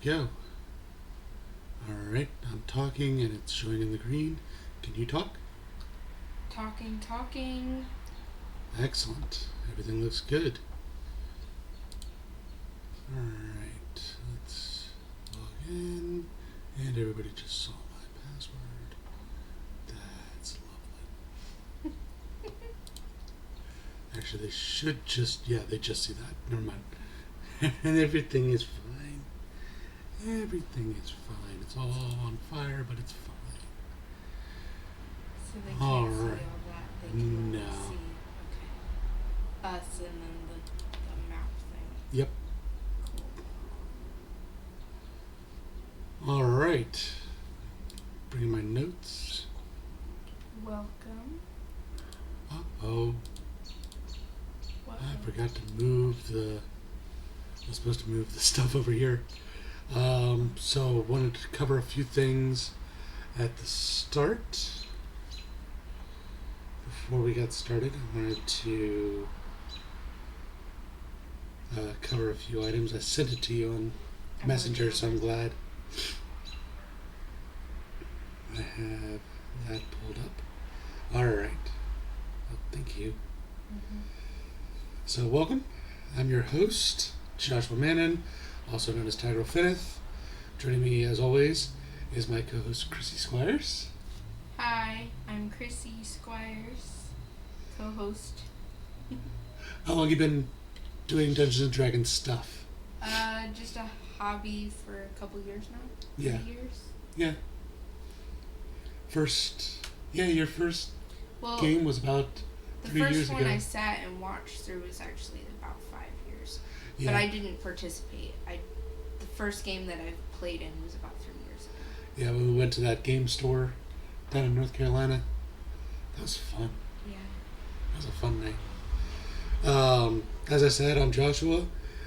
go. Alright, I'm talking and it's showing in the green. Can you talk? Talking. Excellent. Everything looks good. Alright, let's log in. And everybody just saw my password. That's lovely. Actually, they should just, they just see that. Never mind. And everything is fine. Everything is fine. It's all on fire, but it's fine. So they can't All see all right. that. They can No. only see us and then the map thing. Yep. Cool. All right. Bring my notes. Welcome. Uh-oh. What I else? forgot to move the... I was supposed to move the stuff over here. So wanted to cover a few things at the start. Before we got started, I wanted to cover a few items. I sent it to you on Messenger, so I'm glad I have that pulled up. All right. Well, thank you. Mm-hmm. So welcome. I'm your host, Joshua Mannon, also known as Tyrell Finneth. Joining me, as always, is my co-host, Chrissy Squires. Hi, I'm Chrissy Squires, co-host. How long have you been doing Dungeons & Dragons stuff? Just a hobby for a couple years now. Yeah. 3 years. Yeah. Your first Well, game was about the 3 first years one ago. I sat and watched through was actually about 5 years, Yeah. but I didn't participate. The first game that I played in was about 3 years ago. Yeah, when we went to that game store down in North Carolina. That was fun. Yeah. That was a fun night. As I said, I'm Joshua,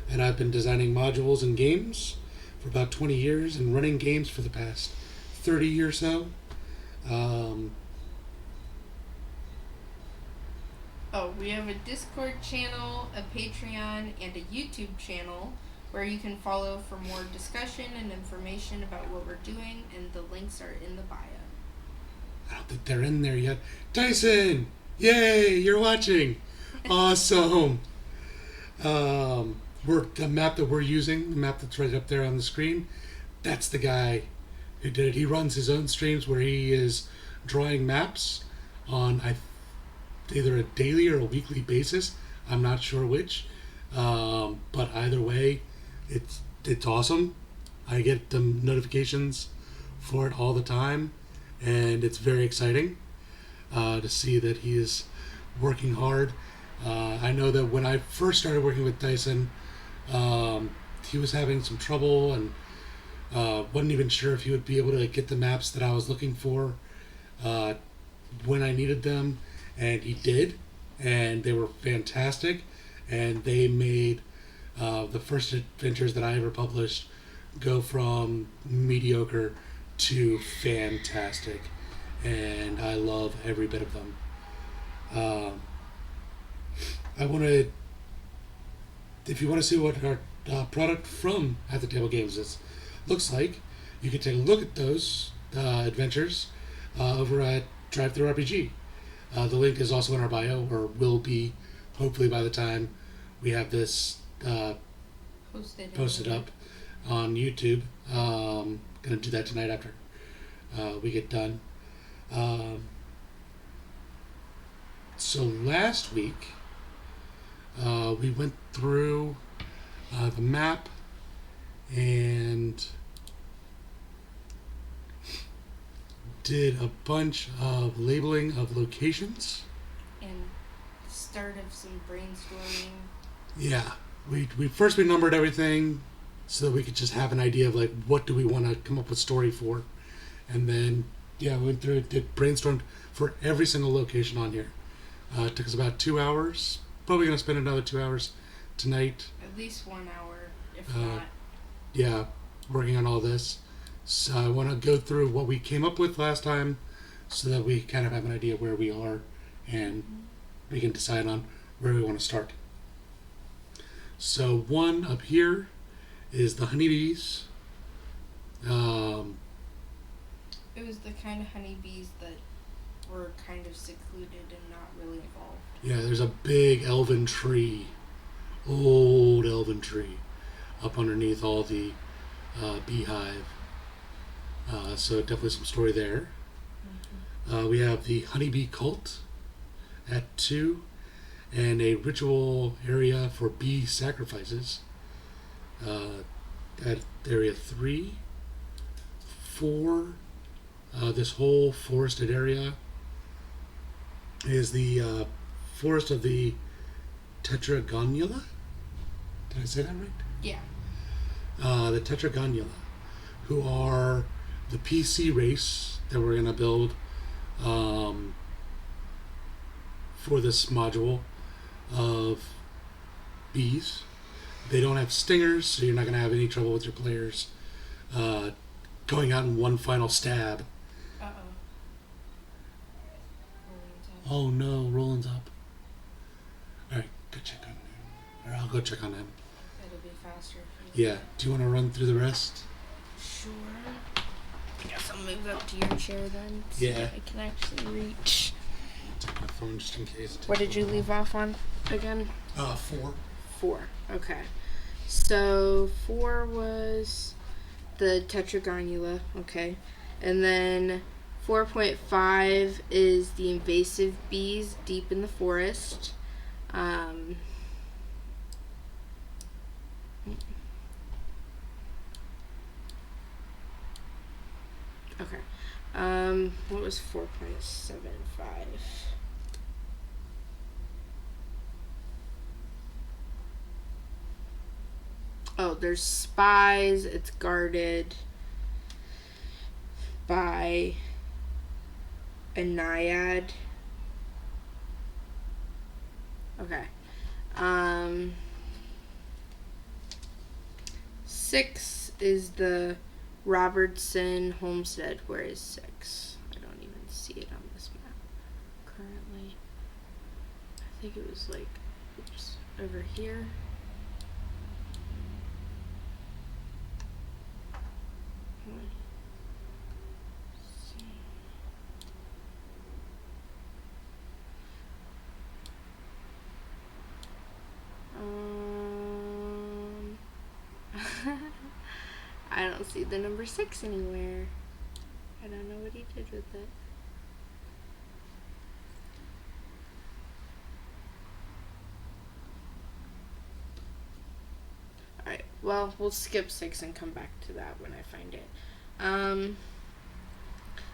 and I've been designing modules and games for about 20 years and running games for the past 30 or so. We have a Discord channel, a Patreon, and a YouTube channel where you can follow for more discussion and information about what we're doing, and the links are in the bio. I don't think they're in there yet. Tyson! Yay! You're watching! Awesome! The map that we're using, the map that's right up there on the screen, that's the guy who did it. He runs his own streams where he is drawing maps on either a daily or a weekly basis. I'm not sure which. But either way, it's awesome. I get the notifications for it all the time, and it's very exciting to see that he is working hard. I know that when I first started working with Dyson, he was having some trouble and wasn't even sure if he would be able to get the maps that I was looking for when I needed them, and he did, and they were fantastic, and they made the first adventures that I ever published go from mediocre to fantastic, and I love every bit of them. If you want to see what our product from At the Table Games looks like, you can take a look at those adventures over at DriveThruRPG. The link is also in our bio, or will be, hopefully by the time we have this posted up on YouTube. Gonna do that tonight after we get done. So last week we went through the map and did a bunch of labeling of locations. And start of some brainstorming. Yeah, we numbered everything so that we could just have an idea of like what do we want to come up with story for, and then we went through it, brainstormed for every single location on here. It took us about 2 hours. Probably gonna spend another 2 hours tonight. At least 1 hour, if not. Yeah, working on all this. So I want to go through what we came up with last time, so that we kind of have an idea where we are, and we can decide on where we want to start. So one up here is the honeybees. It was the kind of honeybees that were kind of secluded and not really involved. Yeah, there's a big elven tree, old elven tree, up underneath all the beehive. So definitely some story there. We have the honeybee cult at 2, and a ritual area for bee sacrifices at area 3. 4, this whole forested area is the forest of the Tetragonula. Did I say that right? Yeah. The Tetragonula, who are the PC race that we're going to build for this module of bees. They don't have stingers, so you're not going to have any trouble with your players going out in one final stab. Uh-oh. Oh no, Roland's up. Alright, go check on him. Or I'll go check on him. It'll be faster if you Yeah, do you want to run through the rest? Sure. I guess I'll move up to your chair then. So Yeah. I can actually reach. Take my phone just in case. What did you leave off on again? 4. 4. Okay. So 4 was the Tetragonula. Okay. And then 4.5 is the invasive bees deep in the forest. Okay. What was 4.75? Oh, there's spies. It's guarded by a naiad. Okay. 6 is the Robertson Homestead. Where is 6? I don't even see it on this map currently. I think it was like, oops, over here. I don't see the number 6 anywhere. I don't know what he did with it. Alright, well, we'll skip 6 and come back to that when I find it.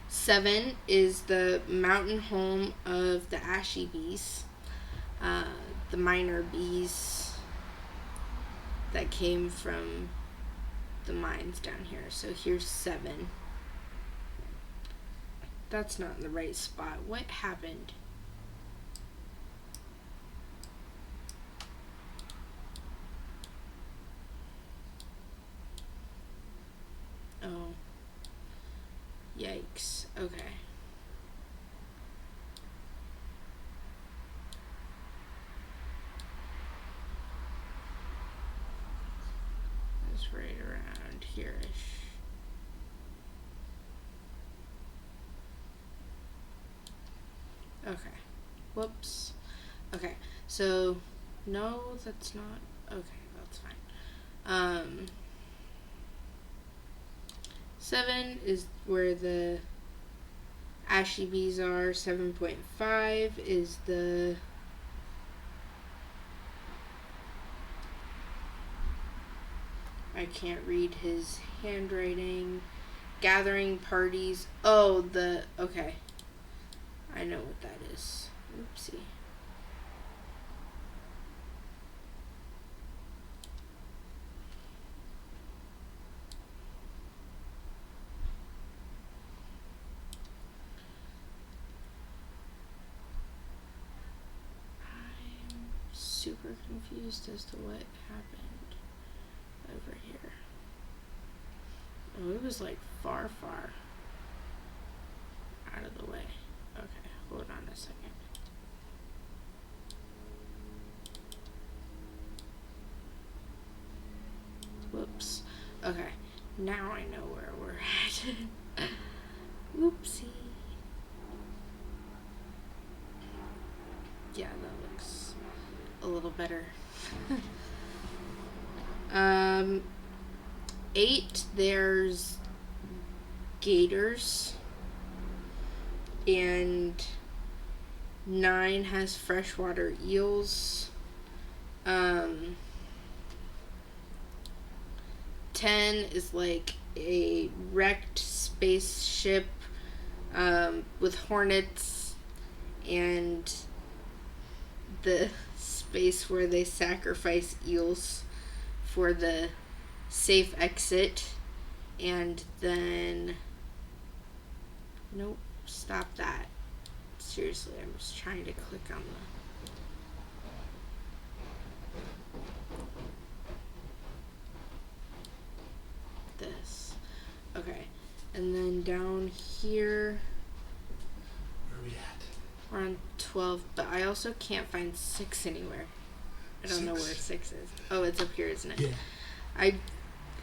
7 is the mountain home of the ashy bees, the minor bees that came from the mines down here. So here's 7. That's not in the right spot. What happened? Oh. Yikes. Okay. It's right around here-ish. Okay. Whoops. Okay. So, no, that's not. Okay, that's fine. 7 is where the ashy bees are. 7.5 is the I can't read his handwriting. Gathering parties. Oh, okay. I know what that is. Oopsie. I'm super confused as to what happened over here. Oh, it was like far out of the way. Okay, hold on a second. Whoops. Okay, Now I know where we're at. Oopsie. Yeah, that looks a little better. 8, there's gators. And 9 has freshwater eels. 10 is like a wrecked spaceship with hornets and the space where they sacrifice eels for the safe exit. And then nope, stop that. Seriously, I'm just trying to click on this. Okay, and then down here Where are we at? we're on 12, but I also can't find 6 anywhere. I don't know where 6 is. Oh, it's up here, isn't it? Yeah. I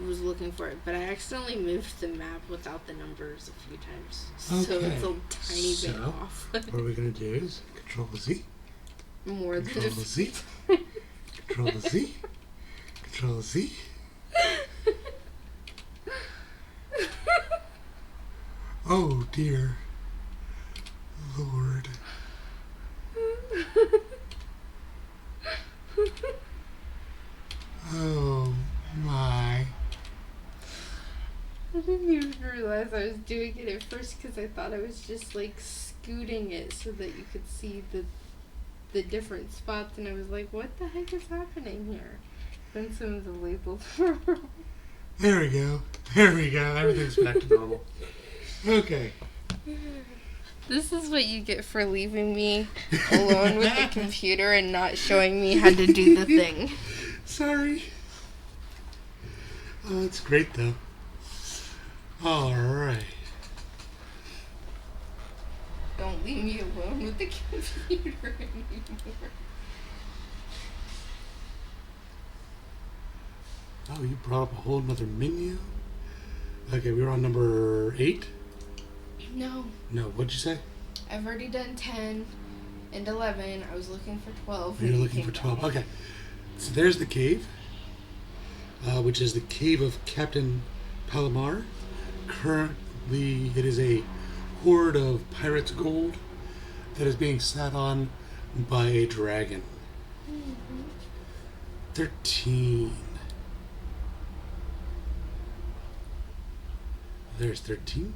was looking for it, but I accidentally moved the map without the numbers a few times. So Okay. it's a tiny bit So, off. What we're going to do is Control Z. More than Control Z. Control Z. Control Z. Oh dear Lord. Oh my. I didn't even realize I was doing it at first because I thought I was just like scooting it so that you could see the different spots, and I was like, what the heck is happening here? Then some of the labels were wrong. There we go. There we go. Everything's back to normal. Okay. This is what you get for leaving me alone with the computer and not showing me how to do the thing. Sorry. Oh, it's great though. All right. Don't leave me alone with the computer anymore. Oh, you brought up a whole nother menu? Okay, we were on number 8? No, No, what'd you say? I've already done 10 and 11. I was looking for 12. You're when you looking came for 12. back. Okay. So there's the cave, which is the cave of Captain Palomar. Currently, it is a hoard of pirates' gold that is being sat on by a dragon. 13. There's 13.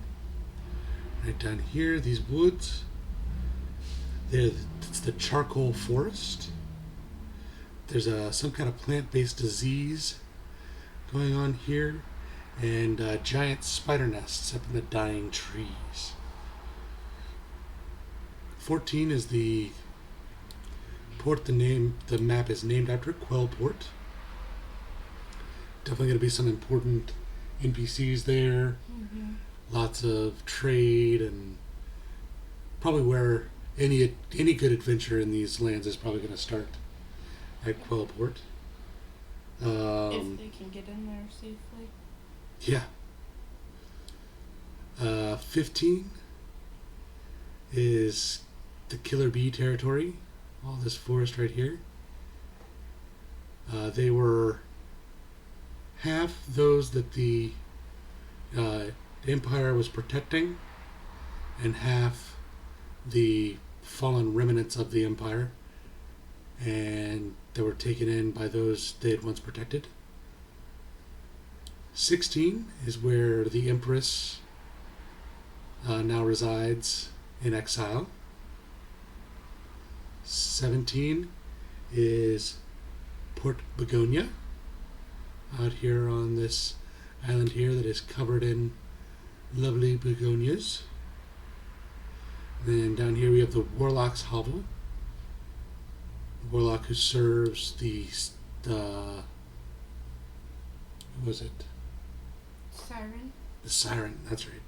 Right down here, these woods. It's the charcoal forest. There's some kind of plant-based disease going on here, and giant spider nests up in the dying trees. 14 is the port. The map is named after Quellport. Definitely going to be some important NPCs there. Mm-hmm. Lots of trade, and probably where any good adventure in these lands is probably going to start at Quellport. If they can get in there safely. Yeah. 15 is the Killer Bee territory. All this forest right here. They were half those that the Empire was protecting, and half the fallen remnants of the Empire, and they were taken in by those they had once protected. 16 is where the Empress now resides in exile. 17 is Port Begonia, out here on this island here that is covered in lovely begonias. Then down here we have the Warlock's Hovel. Warlock who serves the who was it? Siren. The Siren, that's right.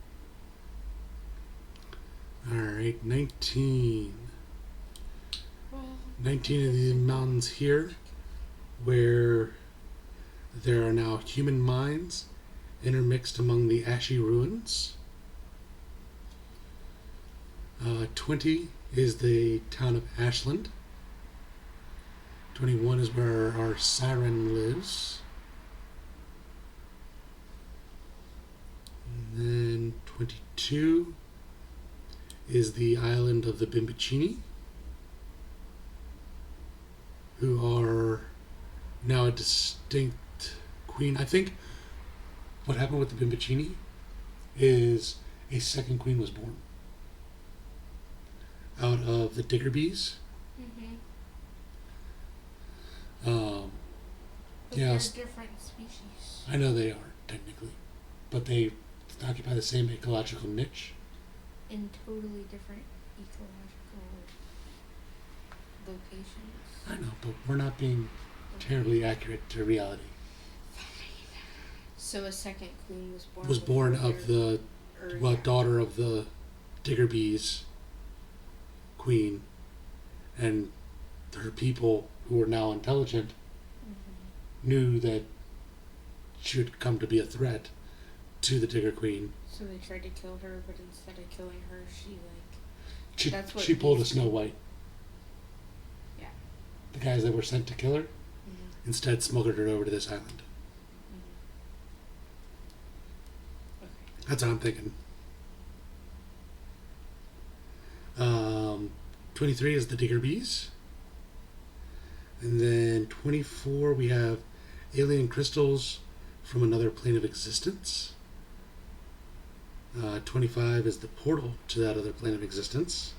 Alright, 19. Well, 19 of the mountains here where there are now human mines intermixed among the ashy ruins. 20 is the town of Ashland. 21 is where our siren lives. And then 22 is the island of the Bimbicini, who are now a distinct queen. I think what happened with the Bimbicini is a second queen was born out of the Diggerbees. But Yes, they're different species. I know they are technically, but they occupy the same ecological niche. In totally different ecological locations. I know, but we're not being terribly accurate to reality. So a second queen was born. Was born before of the daughter of the Diggerbees queen, and her people, who were now intelligent, knew that she would come to be a threat to the Digger Queen. So they tried to kill her, but instead of killing her, She That's what she pulled a bees Snow do. White. Yeah. The guys that were sent to kill her Mm-hmm. instead smuggled her over to this island. Okay. That's what I'm thinking. 23 is the Diggerbees. And then 24 we have alien crystals from another plane of existence. 25 is the portal to that other plane of existence.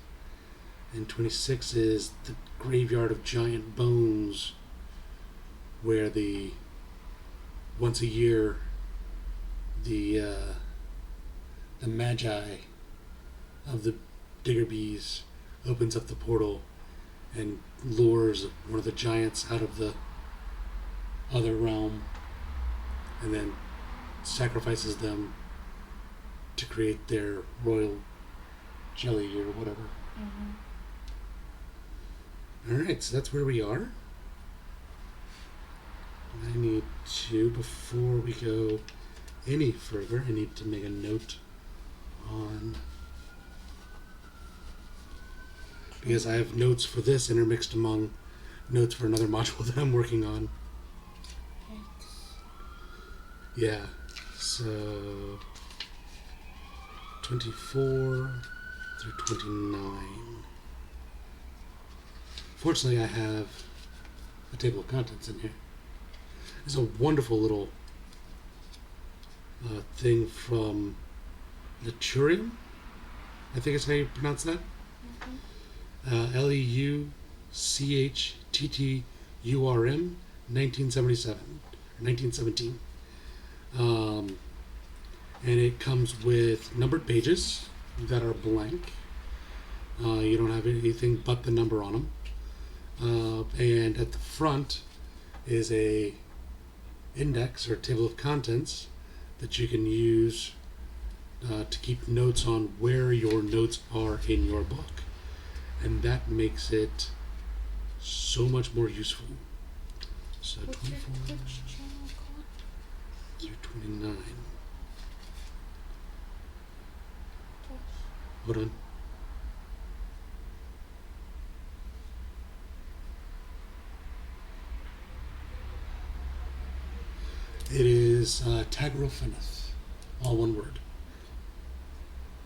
And 26 is the graveyard of giant bones, where once a year the magi of the Diggerbees opens up the portal and lures one of the giants out of the other realm, and then sacrifices them to create their royal jelly or whatever. Alright, so that's where we are. I need to, before we go any further, I need to make a note on, because I have notes for this intermixed among notes for another module that I'm working on. Yeah, so 24 through 29. Fortunately, I have a table of contents in here. There's a wonderful little thing from Leuturium, I think is how you pronounce that. Leuchtturm, 1977 or 1917. And it comes with numbered pages that are blank. You don't have anything but the number on them. And at the front is a index or table of contents that you can use to keep notes on where your notes are in your book. And that makes it so much more useful. So What's 24 your Twitch channel called? through 29. Twitch. Hold on. It is Tagrofinith, all one word.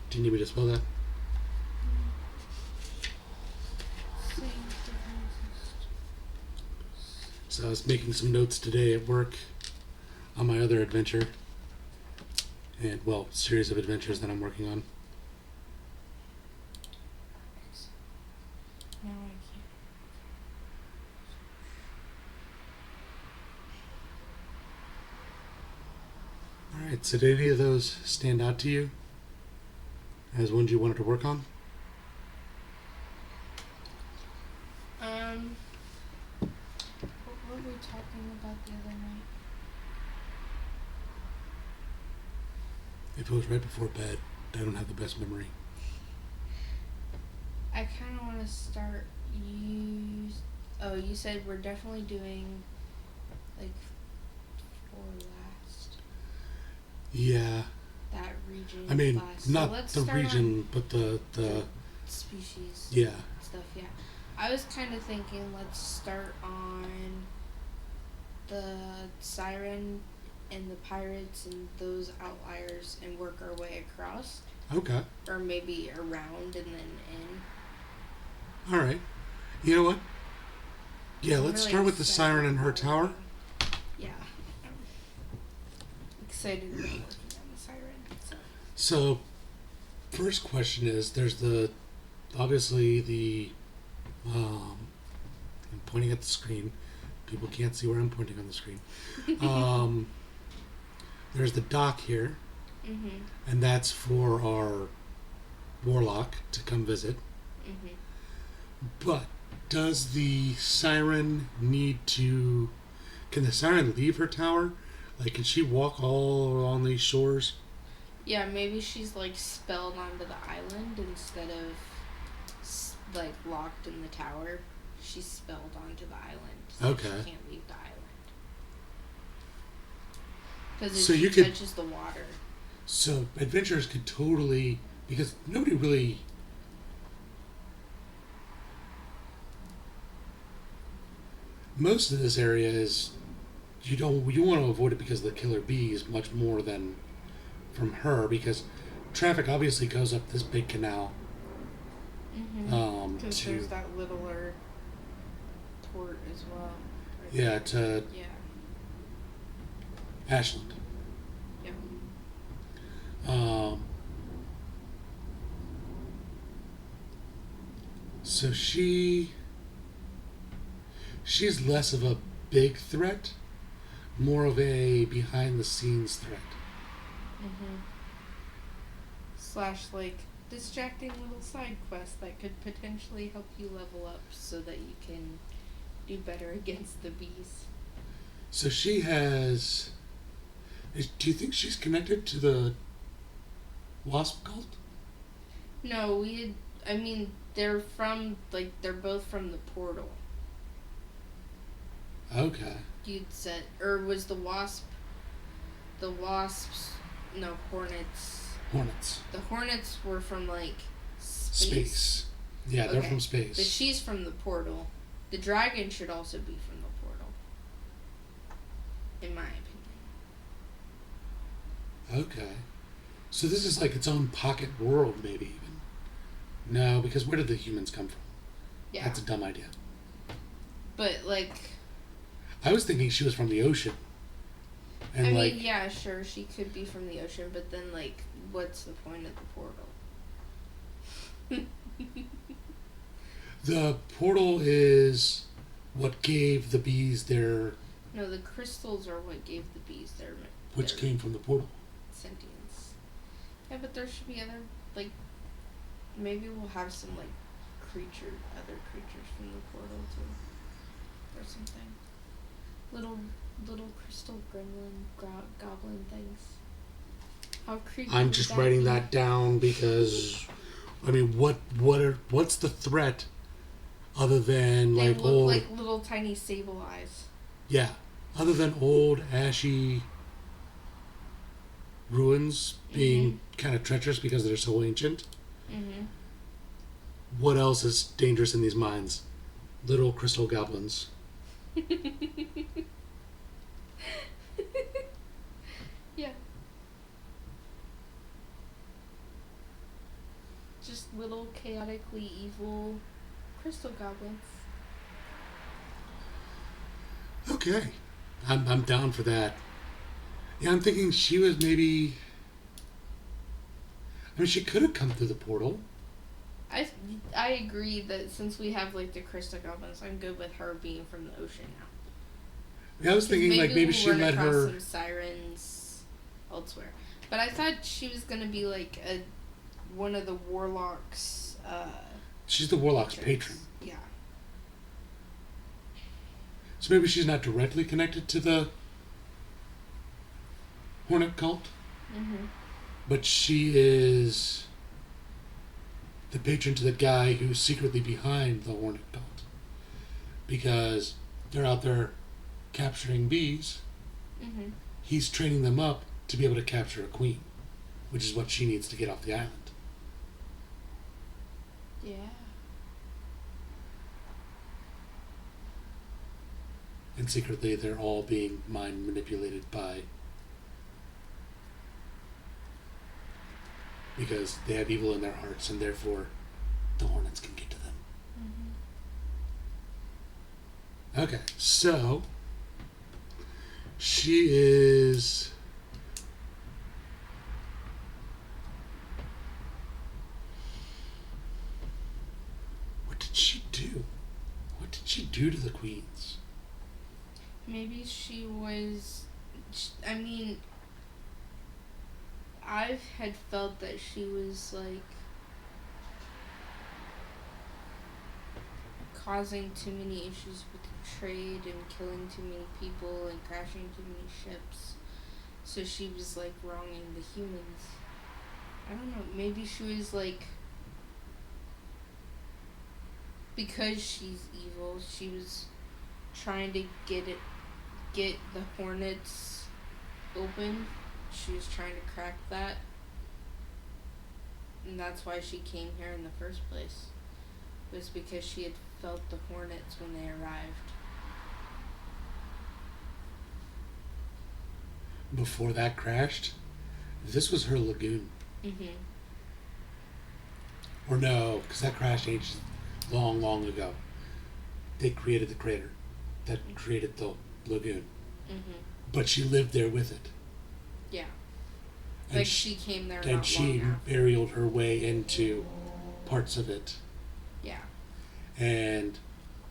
Do you need me to spell that? Same differences. So I was making some notes today at work on my other adventure, and well, series of adventures that I'm working on. Now I can't. All right. So did any of those stand out to you as ones you wanted to work on? What were we talking about the other night? If it was right before bed, I don't have the best memory. I kind of want to start you said we're definitely doing like for last. Yeah. that region I mean, last. So not let's the start on region, but the the species yeah. stuff. Yeah, I was kind of thinking let's start on the siren and the pirates and those outliers and work our way across, Okay. or maybe around and then in. All right. You know what? Yeah, I'm let's really start with the excited siren and her about tower. working- Yeah, I'm excited about working on the siren. So. So, first question is: there's the obviously the I'm pointing at the screen. People can't see where I'm pointing on the screen. Um, there's the dock here, Mhm. and that's for our warlock to come visit. Mhm. But does the siren need to? Can the siren leave her tower? Like, can she walk all along these shores? Yeah, maybe she's like spelled onto the island instead of like locked in the tower. She's spelled onto the island, so Okay. she can't leave the island. Because if So she you could- touches the water, So adventurers could totally, because nobody really. Most of this area is you want to avoid it because of the killer bees much more than from her, because traffic obviously goes up this big canal because to there's that littler port as well. Right? yeah to Yeah. Ashland. Yep. So she's less of a big threat, more of a behind the scenes threat. Slash like distracting little side quest that could potentially help you level up so that you can do better against the bees. So she has. Do you think she's connected to the Wasp cult? No, I mean, they're from, like, they're both from the portal. Okay. You'd said, or was the wasps, no, hornets. Hornets. The hornets were from, like, Space. Yeah, they're Okay. from space. But she's from the portal. The dragon should also be from the portal. In my opinion. Okay. So this is like its own pocket world, maybe even. No, because where did the humans come from? Yeah. That's a dumb idea. But, like, I was thinking she was from the ocean. And I like, mean, yeah, sure, she could be from the ocean, but then, like, what's the point of the portal? the portal is what gave the bees their, No, the crystals are what gave the bees which their came from the portal. sentience. Yeah, but there should be other, like, maybe we'll have some, like, other creatures from the portal too, or something. Little crystal gremlin, goblin things. How creepy! I'm would just that writing be? that down because, I mean, what's the threat other than They like look old, like little tiny sable eyes. yeah, other than old ashy ruins being kind of treacherous because they're so ancient. Mm-hmm. What else is dangerous in these mines? Little crystal goblins. Yeah. Just little chaotically evil crystal goblins. Okay, I'm down for that. Yeah, I'm thinking she was maybe. I mean, she could have come through the portal. I agree that since we have like the crystal goblins, I'm good with her being from the ocean now. Yeah, I was thinking maybe we'll she run let across her. some sirens elsewhere, but I thought she was gonna be like one of the warlocks. She's the warlock's patrons. patron, Yeah. so maybe she's not directly connected to the Hornet cult, Mhm. but she is the patron to the guy who's secretly behind the Hornet cult, because they're out there capturing bees. Mhm. He's training them up to be able to capture a queen, which is what she needs to get off the island. Yeah. And secretly, they're all being mind manipulated by. Because they have evil in their hearts, and therefore the Hornets can get to them. Okay, so she is. What did she do? What did she do to the queens? Maybe she was. I mean, I've had felt that she was like causing too many issues with the trade and killing too many people and crashing too many ships. So she was like wronging the humans. I don't know, maybe she was like, because she's evil, she was trying to get the Hornets open. She was trying to crack that. And that's why she came here in the first place. It was because she had felt the Hornets when they arrived. Before that crashed, this was her lagoon. Mm-hmm. Or no, because that crashed ages long, long ago. They created the crater that created the lagoon. Mm-hmm. But she lived there with it. Yeah. And Like she came there and not she long after. buried her way into parts of it. Yeah. And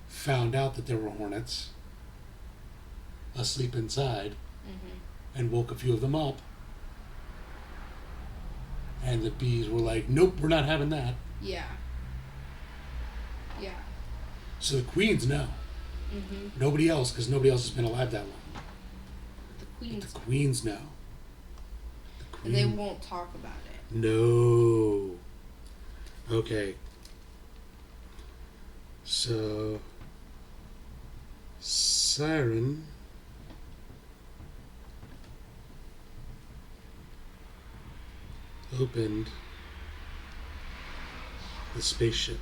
found out that there were hornets asleep inside, Mm-hmm. and woke a few of them up. And the bees were like, nope, we're not having that. Yeah. Yeah. So the queens know. Mm-hmm. Nobody else, because nobody else has been alive that long. The But queens. the queens know. The And they queen- won't talk about it. No. Okay. So, Siren opened the spaceship.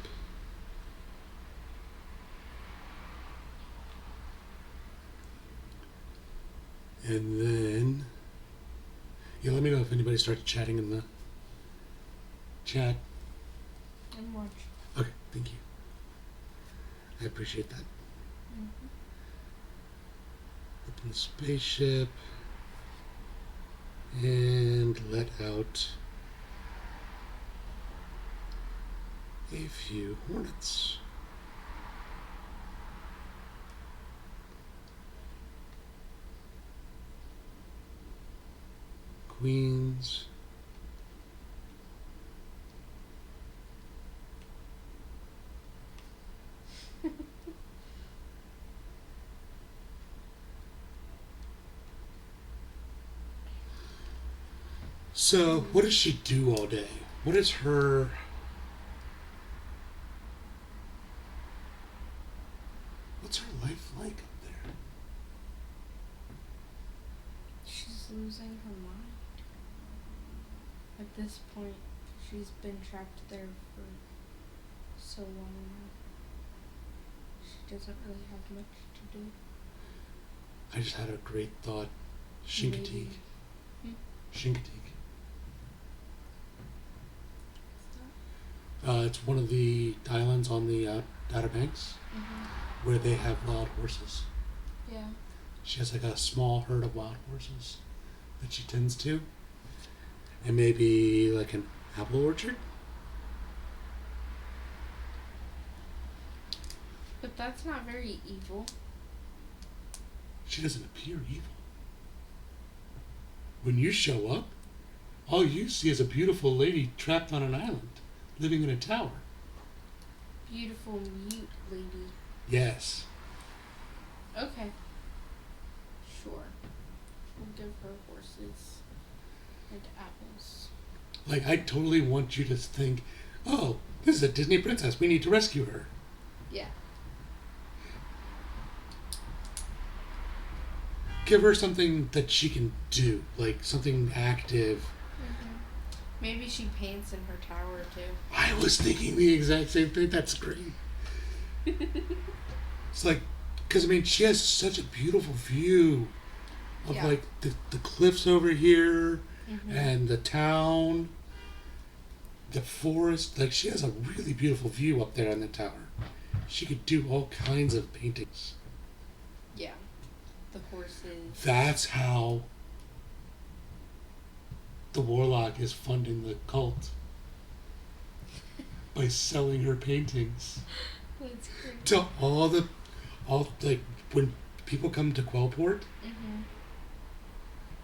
And then, yeah, let me know if anybody starts chatting in the chat. And watch. Okay, thank you. I appreciate that. Mm-hmm. Open the spaceship and let out a few hornets. Queens. So, what does she do all day? What is her... What's her life like up there? She's losing her mind. At this point, she's been trapped there for so long now. She doesn't really have much to do. I just had a great thought. Shinkatig. Hmm? Shinkatig. It's one of the islands on the Outer Banks Mm-hmm. where they have wild horses. Yeah. She has like a small herd of wild horses that she tends to. And maybe like an apple orchard? But that's not very evil. She doesn't appear evil. When you show up, all you see is a beautiful lady trapped on an island, living in a tower. Beautiful mute lady. Yes. Okay. Sure. We'll give her horses and apples. Like, I totally want you to think, oh, this is a Disney princess. We need to rescue her. Yeah. give her something that she can do, like something active. Maybe she paints in her tower too. I was thinking the exact same thing. That's great. It's like, because I mean, she has such a beautiful view of Yeah. like the cliffs over here Mm-hmm. and the town, the forest. Like, she has a really beautiful view up there in the tower. She could do all kinds of paintings. Yeah. The horses. That's how the warlock is funding the cult. By selling her paintings That's great. to all like when people come to Quellport Mm-hmm.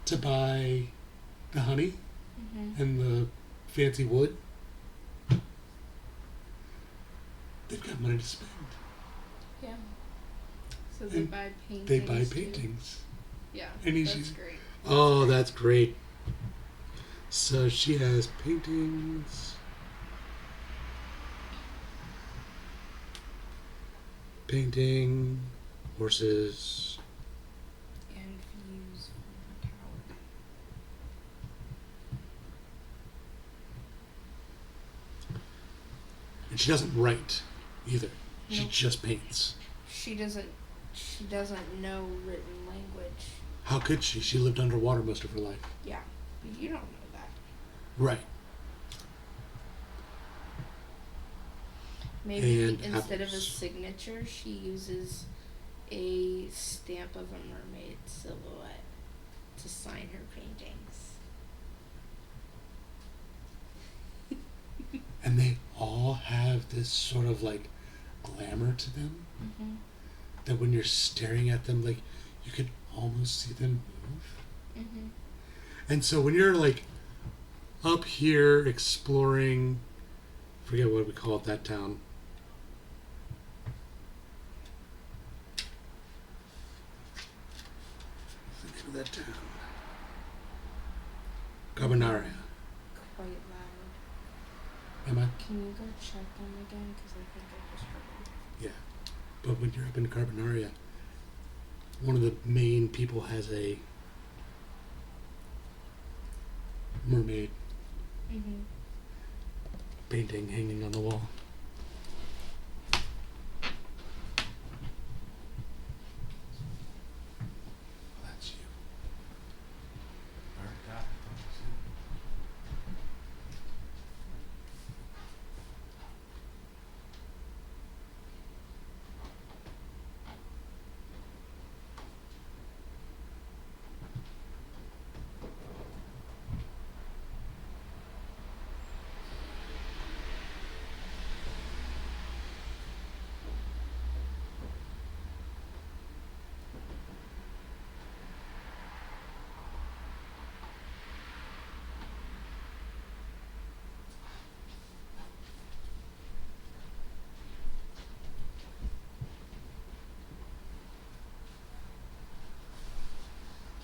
to buy the honey Mm-hmm. and the fancy wood, they've got money to spend. Yeah. So they And buy paintings. They buy too. paintings. Yeah. And he's That's great. Oh, that's great. So she has paintings, horses. And views from the tower. And she doesn't write either. She Nope. just paints. She doesn't know written language. How could she? She lived underwater most of her life. Yeah. But you don't know that. Right. Maybe And instead of a apples. signature, she uses a stamp of a mermaid silhouette to sign her paintings. And they all have this sort of like glamour to them Mm-hmm. that when you're staring at them, like you could almost see them move. Mm-hmm. And so when you're like up here exploring, forget what we call it, that town. What's the name of that town? Carbonaria. Quite loud. Am I? Can you go check them again? Because I think I just heard them. Yeah. But when you're up in Carbonaria, one of the main people has a mermaid Mm-hmm. painting hanging on the wall. That's you.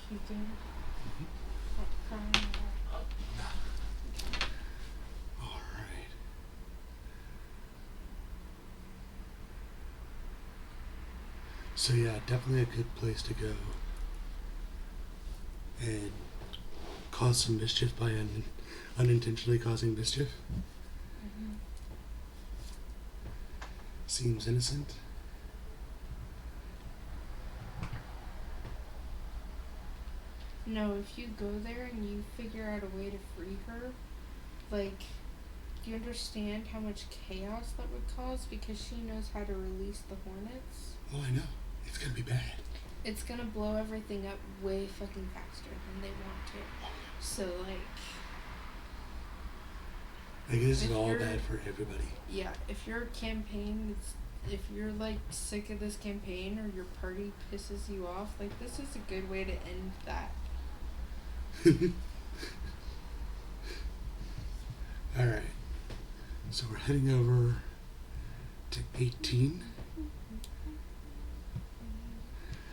Keeping. Not crying. All right. So yeah, definitely a good place to go and cause some mischief by unintentionally causing mischief. Mm-hmm. Seems innocent. No, if you go there and you figure out a way to free her, like, do you understand how much chaos that would cause? Because she knows how to release the hornets. Oh, I know. It's gonna be bad. It's gonna blow everything up way fucking faster than they want to. So, like, Like, this is If all you're- bad for everybody. yeah, if your campaign if you're like sick of this campaign or your party pisses you off, like, this is a good way to end that. All right. So we're heading over to 18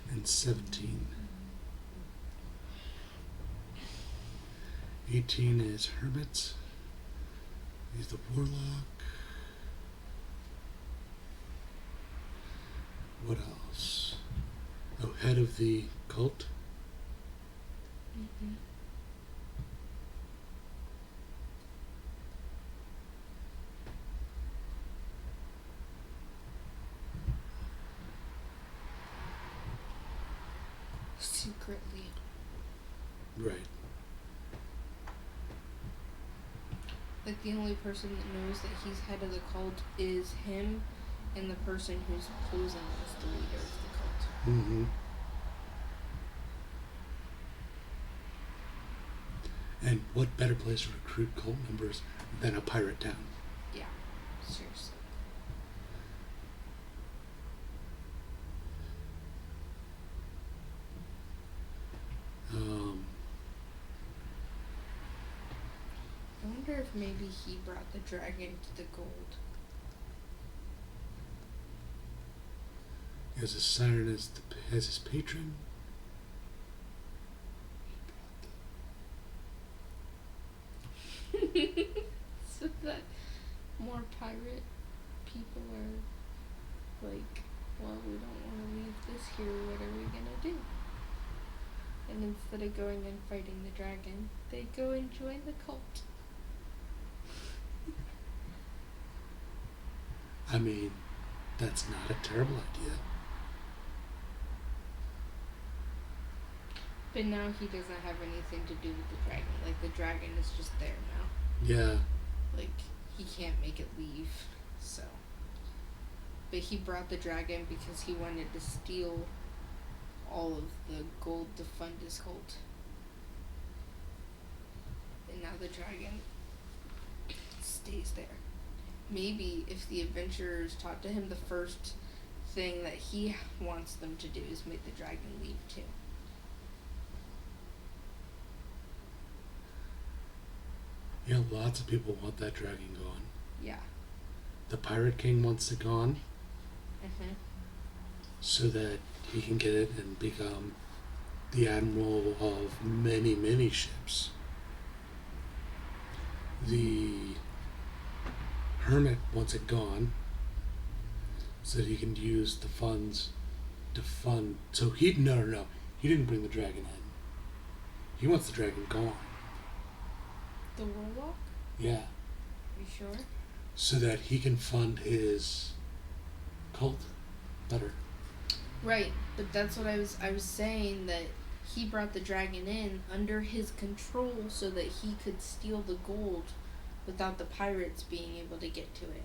and 17. 18 is Hermit. He's the Warlock. What else? Oh, head of the cult. Mm-hmm. Secretly. Right. Like, the only person that knows that he's head of the cult is him and the person who's posing as the leader of the cult. Mm-hmm. And what better place to recruit cult members than a pirate town? Yeah, seriously. Um, I wonder if maybe he brought the dragon to the gold. as a siren as his patron. So that more pirate people are like, well, we don't want to leave this here, what are we gonna do? And instead of going and fighting the dragon, they go and join the cult. I mean, that's not a terrible idea. But now he doesn't have anything to do with the dragon. Like, the dragon is just there now. Yeah. Like, he can't make it leave, so. But he brought the dragon because he wanted to steal all of the gold to fund his cult. And now the dragon stays there. Maybe if the adventurers taught to him, the first thing that he wants them to do is make the dragon leave too. Yeah, lots of people want that dragon gone. Yeah. The Pirate King wants it gone Mhm. so that he can get it and become the admiral of many, many ships. The Hermit wants it gone so that he can use the funds to fund. So he no. He didn't bring the dragon in. He wants the dragon gone. The warlock? Yeah. You sure? So that he can fund his cult better. Right, but that's what I was saying, that he brought the dragon in under his control so that he could steal the gold without the pirates being able to get to it.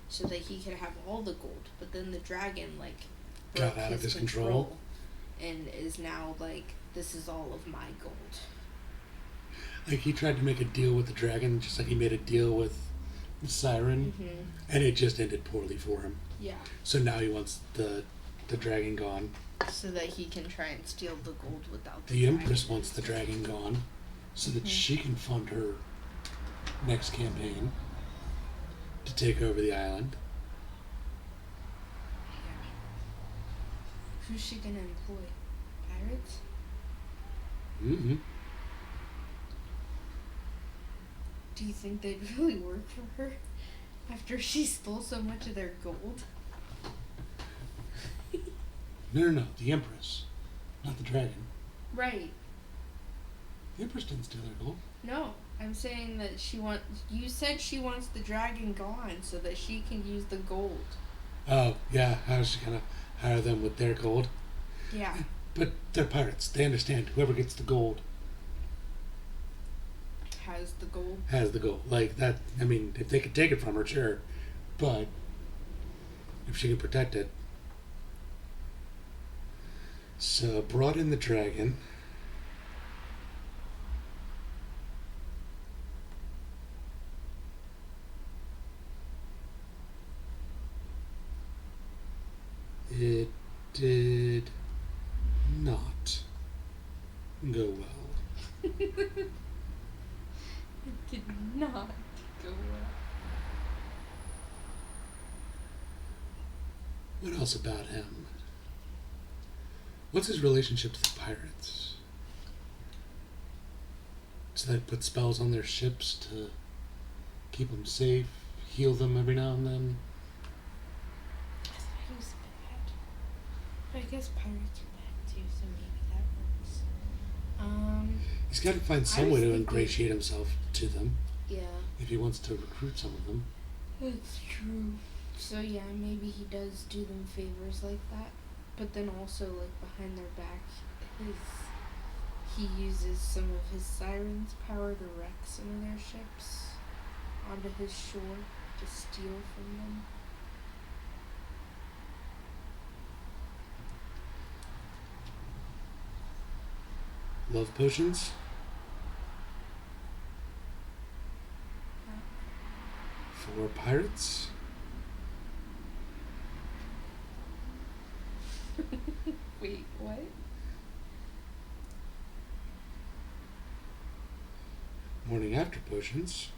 So that he could have all the gold. But then the dragon, like, Got broke out of his his control. and is now like, this is all of my gold. Like he tried to make a deal with the dragon, just like he made a deal with the siren, Mm-hmm. and it just ended poorly for him. Yeah. So now he wants the dragon gone. So that he can try and steal the gold without The Empress wants the dragon gone, so that Mhm. she can fund her next campaign to take over the island. Yeah. Who's she gonna employ? Pirates? Mm-hmm. Do you think they'd really work for her after she stole so much of their gold? No. The Empress, not the dragon. Right. The Empress didn't steal their gold. No, I'm saying that you said she wants the dragon gone so that she can use the gold. Oh, yeah. How's she gonna hire them with their gold? Yeah. But they're pirates. They understand. Whoever gets the gold Has the gold. has the gold. Like that. I mean, if they could take it from her, sure. But if she can protect it. So brought in the dragon. It did not go well. It did not go well. What else about him? What's his relationship to the pirates? So they put spells on their ships to keep them safe, heal them every now and then. I thought he was bad. But I guess pirates are bad too, so maybe that works. He's got to find I some was way to thinking- ingratiate himself to them Yeah, if he wants to recruit some of them. that's true. So yeah, maybe he does do them favors like that, but then also like behind their back, he uses some of his siren's power to wreck some of their ships onto his shore to steal from them. Love potions. For pirates. Wait, what? Morning after potions.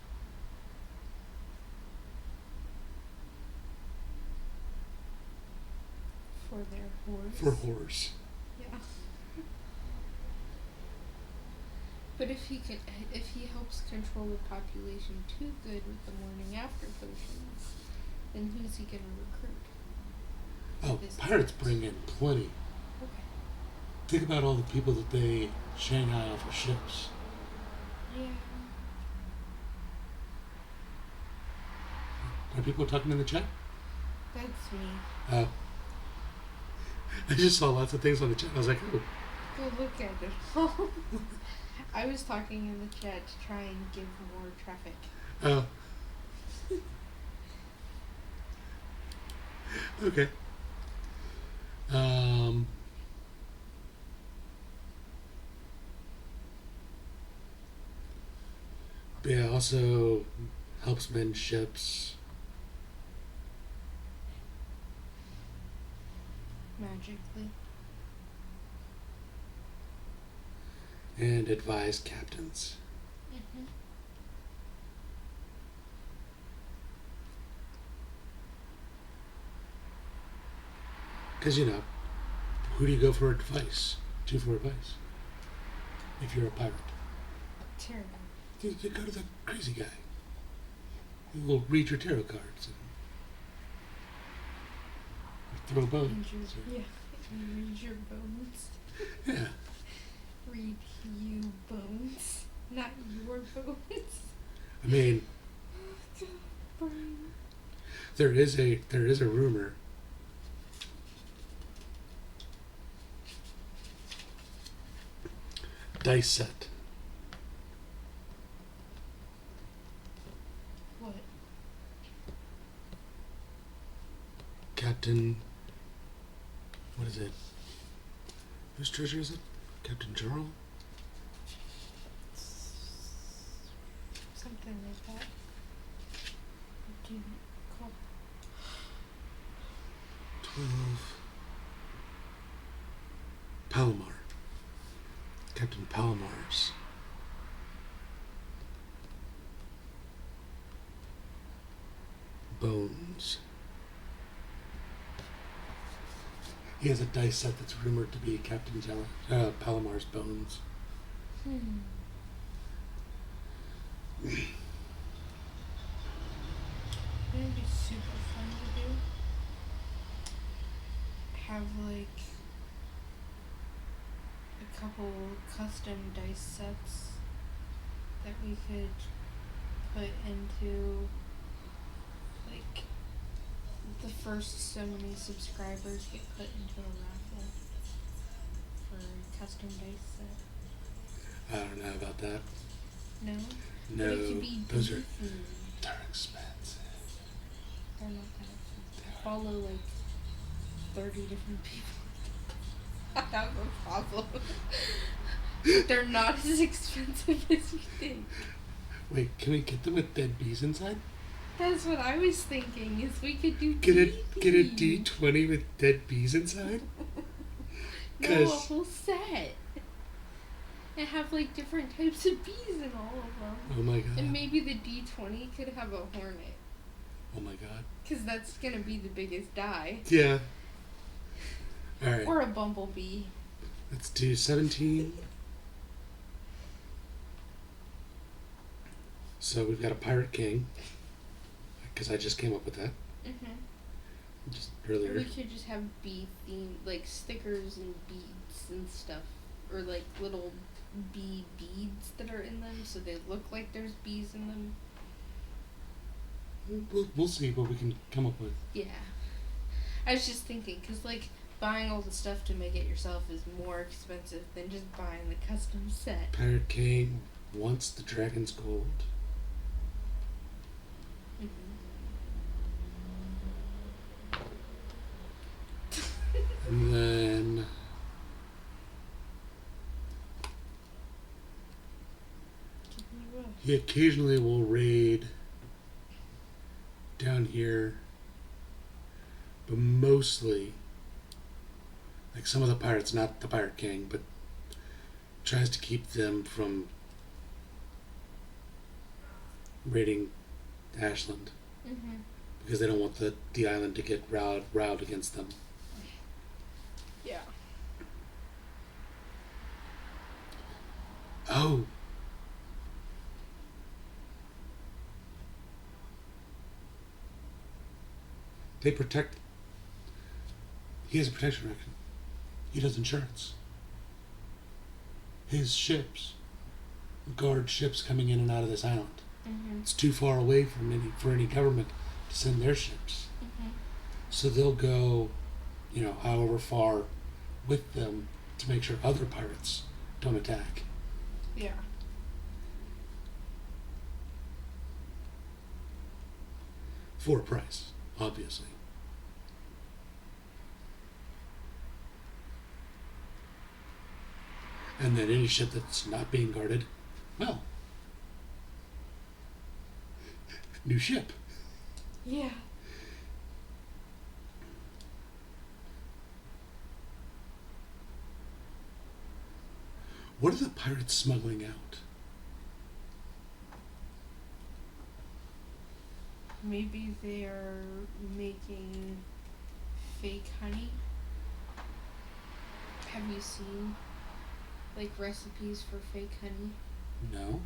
For their horse. For whores. Yeah. But if he helps control the population too good with the morning after potions, then who's he gonna recruit? Oh, This pirates is- bring in plenty. Okay. Think about all the people that they Shanghai off of ships. Yeah. Are people talking in the chat? That's me. I just saw lots of things on the chat. I was like, oh. Go look at it. I was talking in the chat to try and give more traffic. Oh. Okay. But yeah, also helps mend ships. Magically. And advise captains. Mm-hmm. Because, you know, who do you go for advice? To for advice? If you're a pirate. Terrible. You go to the crazy guy. He will read your tarot cards and throw bones. Yeah. Read your bones. Yeah. Read you bones. Not your bones. I mean, Brian. there is a rumor. Dice set. What? Captain. What is it? Whose treasure is it? Captain Jarl? Something like that. What do you call 12. Palomar. Captain Palomar's. Bones. He has a dice set that's rumored to be Captain Palomar's bones. It'd be super fun to do. Have like a couple custom dice sets that we could put into like the first so many subscribers get put into a raffle for a custom dice set. I don't know about that. No? No, But it could be those are beefy. they're expensive. They're not that expensive. Follow like 30 different people. I have a problem. They're not as expensive as you think. Wait, can we get them with dead bees inside? That's what I was thinking. Is we could do Get a DD. D20 with dead bees inside? No, a 'Cause- whole set. And have like different types of bees in all of them. Oh my god. And maybe the D20 could have a hornet. Oh my god. Because that's going to be the biggest die. Yeah. Alright. Or a bumblebee. Let's do 17. So we've got a Pirate King. Because I just came up with that. Mm-hmm. Just Or earlier. we could just have bee themed, like stickers and beads and stuff. Or like little bee beads that are in them, so they look like there's bees in them. We'll see what we can come up with. Yeah. I was just thinking, because, like, buying all the stuff to make it yourself is more expensive than just buying the custom set. Pirate King wants the dragon's gold. And then he occasionally will raid down here, but mostly, like some of the pirates, not the Pirate King, but tries to keep them from raiding Ashland Mm-hmm. because they don't want the island to get riled against them. Yeah. Oh. They protect. He has a protection record. He does insurance. His ships guard ships coming in and out of this island. Mm-hmm. It's too far away for any government to send their ships. Mm-hmm. So they'll go, however far with them to make sure other pirates don't attack. Yeah. For a price, obviously. And then any ship that's not being guarded, well, new ship. Yeah. What are the pirates smuggling out? Maybe they're making fake honey. Have you seen, like, recipes for fake honey? No.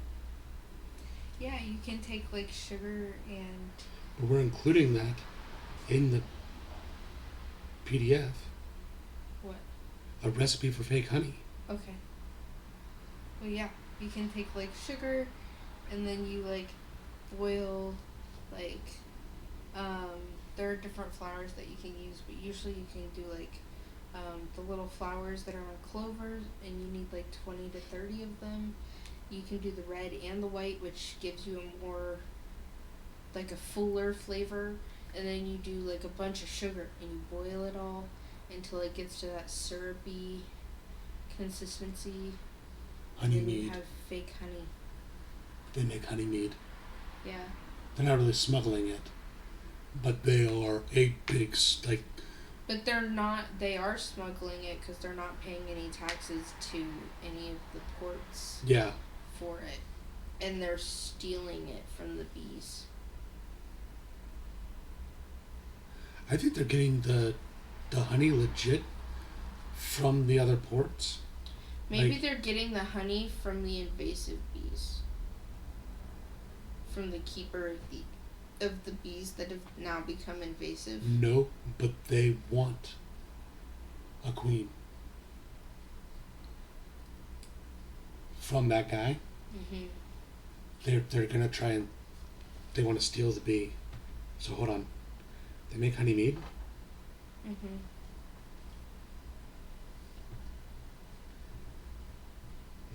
Yeah, you can take, like, sugar and... But we're including that in the PDF. What? A recipe for fake honey. Okay. Well, yeah, you can take, like, sugar, and then you, like, boil, like, there are different flours that you can use, but usually you can do, like, the little flowers that are on clovers, and you need, like, 20 to 30 of them. You can do the red and the white, which gives you a more, like, a fuller flavor, and then you do, like, a bunch of sugar, and you boil it all until it gets to that syrupy consistency. Honey and then you mead. have fake honey. They make honey mead. Yeah. They're not really smuggling it, but they are a big, like... But they're not, they are smuggling it because they're not paying any taxes to any of the ports Yeah. for it. And they're stealing it from the bees. I think they're getting the honey legit from the other ports. Maybe Like- they're getting the honey from the invasive bees. From the keeper of the bees that have now become invasive. No, but they want a queen. From that guy. Mm-hmm. They're gonna try and they want to steal the bee. So hold on. They make honey mead. Mm-hmm.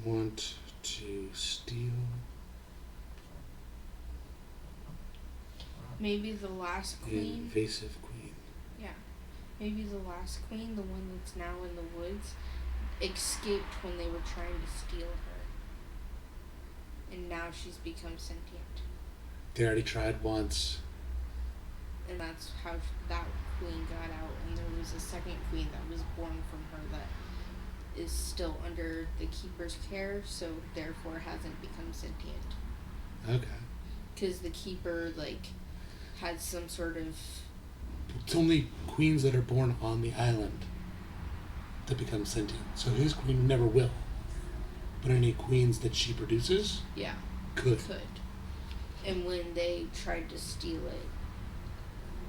Want to steal. Maybe the last queen. Invasive queen. Yeah. Maybe the last queen, the one that's now in the woods, escaped when they were trying to steal her. And now she's become sentient. They already tried once. And that's how that queen got out. And there was a second queen that was born from her that is still under the keeper's care, so therefore hasn't become sentient. Okay. Because the keeper, like, had some sort of... It's only queens that are born on the island that become sentient. So his queen never will. But any queens that she produces Yeah. could. And when they tried to steal it,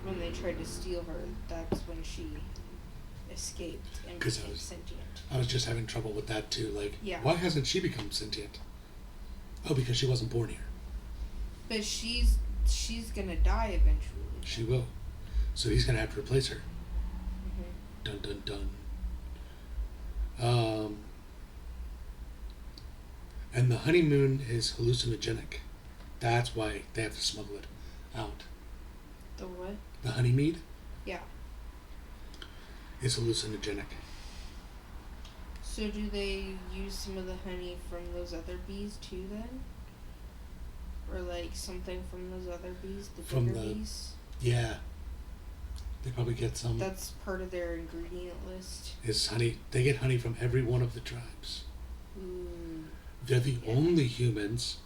when they tried to steal her, that's when she escaped and 'Cause became sentient. I was just having trouble with that too. Like, Yeah. why hasn't she become sentient? Oh, because she wasn't born here. But she's gonna die eventually. She will. So he's gonna have to replace her. Mhm. Dun dun dun. Um, and the honeymoon is hallucinogenic. That's why they have to smuggle it out. The what? The honeymead Yeah. is hallucinogenic. So do they use some of the honey from those other bees too then? Or like something from those other bees, the From bigger the- bees? Yeah. They probably get some. That's part of their ingredient list. Is honey. They get honey from every one of the tribes. Ooh. They're the Yeah. only humans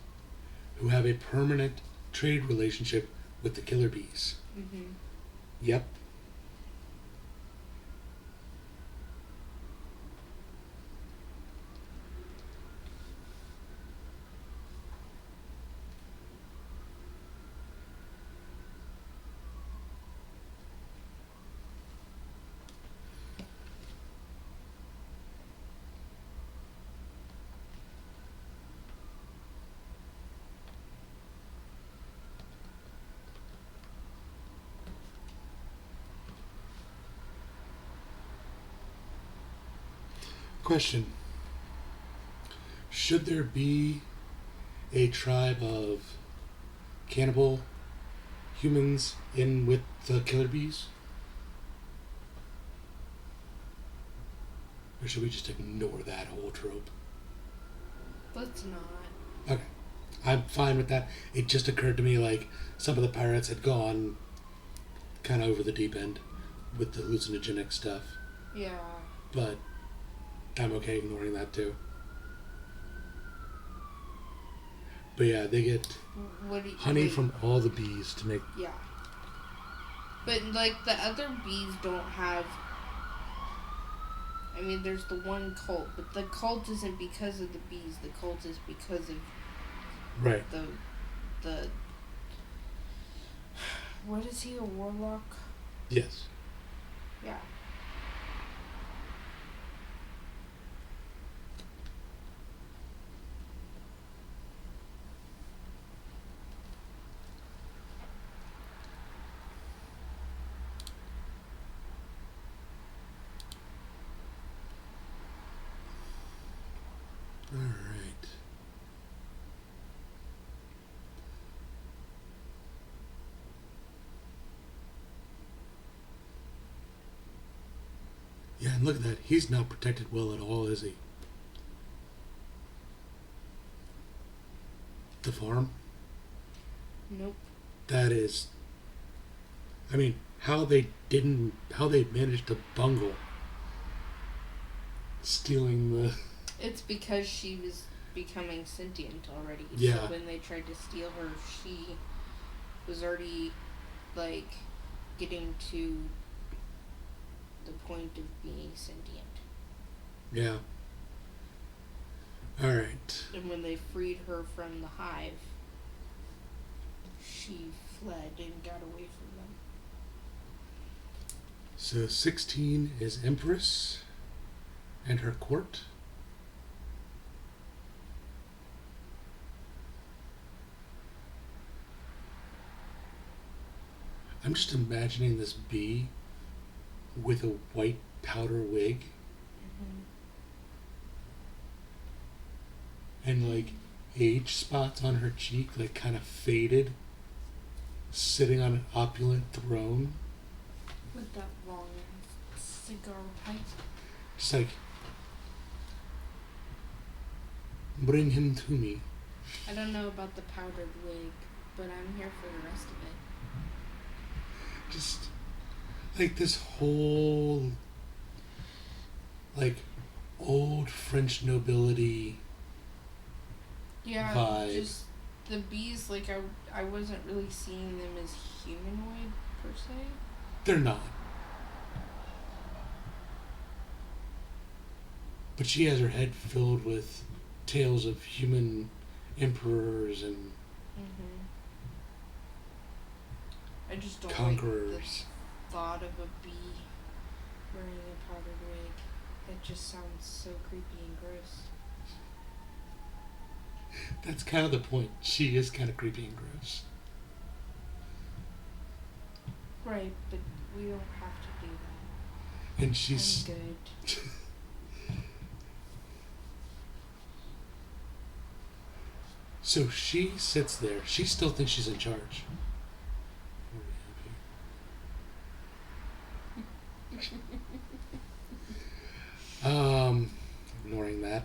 who have a permanent trade relationship with the killer bees. Mhm. Yep. Question. Should there be a tribe of cannibal humans in with the killer bees? Or should we just ignore that whole trope? Let's not. Okay. I'm fine with that. It just occurred to me like some of the pirates had gone kind of over the deep end with the hallucinogenic stuff. Yeah. But I'm okay ignoring that too. But yeah, they get What do you, honey wait, from all the bees to make. Yeah. But like the other bees don't have. I mean, there's the one cult, but the cult isn't because of the bees. The cult is because of Right. the. What is he, a warlock? Yes. Yeah. All right. Yeah, and look at that. He's not protected well at all, is he? The farm? Nope. That is. I mean, how they managed to bungle stealing the. It's because she was becoming sentient already. Yeah. So when they tried to steal her, she was already, like, getting to the point of being sentient. Yeah. All right. And when they freed her from the hive, she fled and got away from them. So 16 is Empress and her court. I'm just imagining this bee with a white powder wig and like age spots on her cheek, like kind of faded, sitting on an opulent throne. With that long cigar pipe. Just like, bring him to me. I don't know about the powdered wig, but I'm here for the rest of it. Just like this whole like old French Yeah, vibe. just the bees, like, I wasn't really seeing them as humanoid, per se. They're not. But she has her head filled with tales of human emperors and Mm-hmm. I just don't like conquerors. the thought of a bee wearing a powdered wig. That just sounds so creepy and gross. That's kind of the point. She is kind of creepy and gross. Right, but we don't have to do that. And she's... I'm good. So she sits there. She still thinks she's in charge. What do we have here? Ignoring that.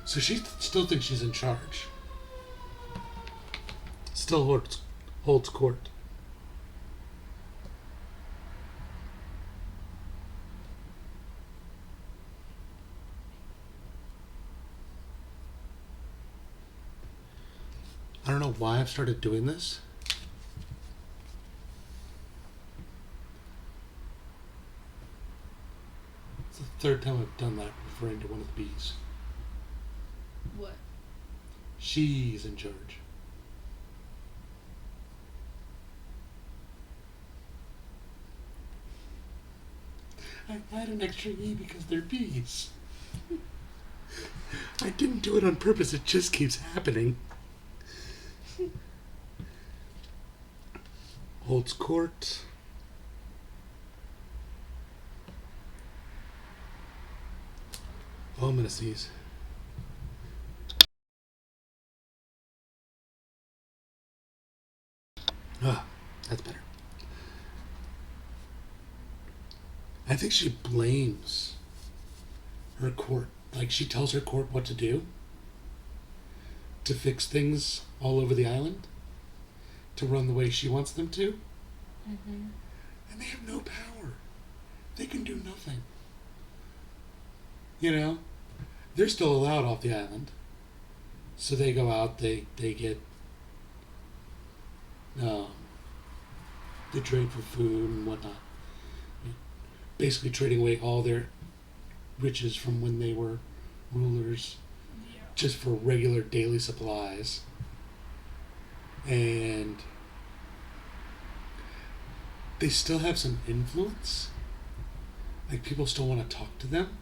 So she still thinks she's in charge. Still holds court. I don't know why I've started doing this. It's the third time I've done that referring to one of the bees. What? She's in charge. I had an extra E because they're bees. I didn't do it on purpose, it just keeps happening. Holds court. Oh, I'm gonna sneeze. Ah, that's better. I think she blames her court. Like, she tells her court what to do to fix things all over the island, to run the way she wants them to. Mm-hmm. And they have no power. They can do nothing. You know? They're still allowed off the island. So they go out, they get... they trade for food and whatnot. Basically trading away all their riches from when they were rulers, Yeah. just for regular daily supplies. And they still have some influence. Like, people still want to talk to them.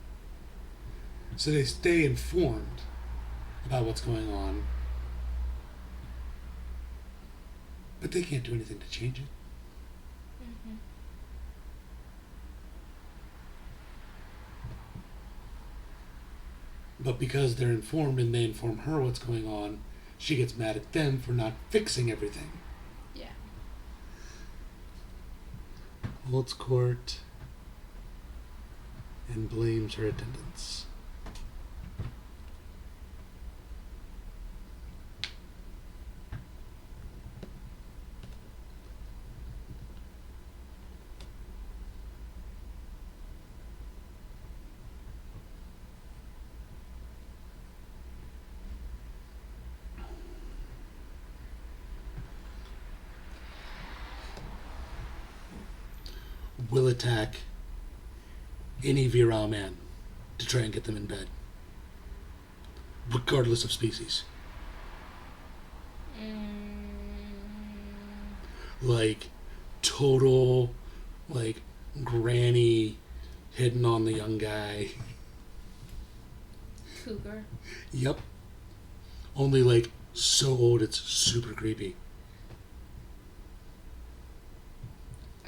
So they stay informed about what's going on. But they can't do anything to change it. Mm-hmm. But because they're informed and they inform her what's going on, she gets mad at them for not fixing everything. Yeah. Holds court and blames her attendants. Will attack any virile man to try and get them in bed, regardless of species. Like, total, like, granny hitting on the young guy. Cougar. Yep. Only, like, so old it's super creepy.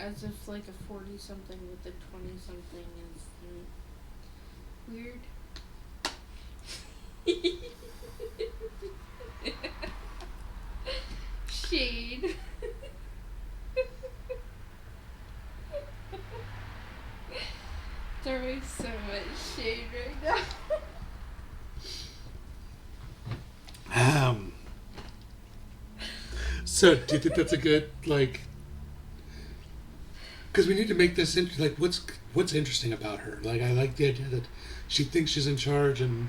As if like a 40-something with a 20-something is weird. Shade. Throwing so much shade right now. So, do you think that's a good, like... Because we need to make this like, what's interesting about her? Like, I like the idea that she thinks she's in charge, and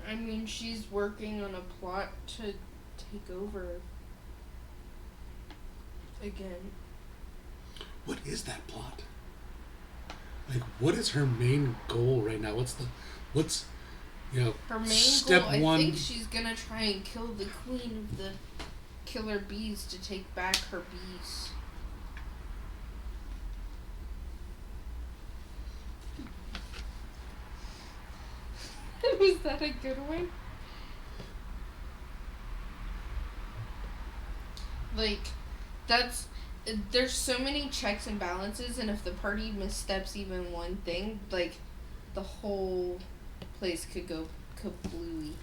I mean, she's working on a plot to take over again. what is that plot? Like, what is her main goal right now? What's Her main step goal, one? I think she's gonna try and kill the queen of the killer bees to take back her bees. Was that a good one? Like, that's... There's so many checks and balances, and if the party missteps even one thing, like, the whole place could go kablooey.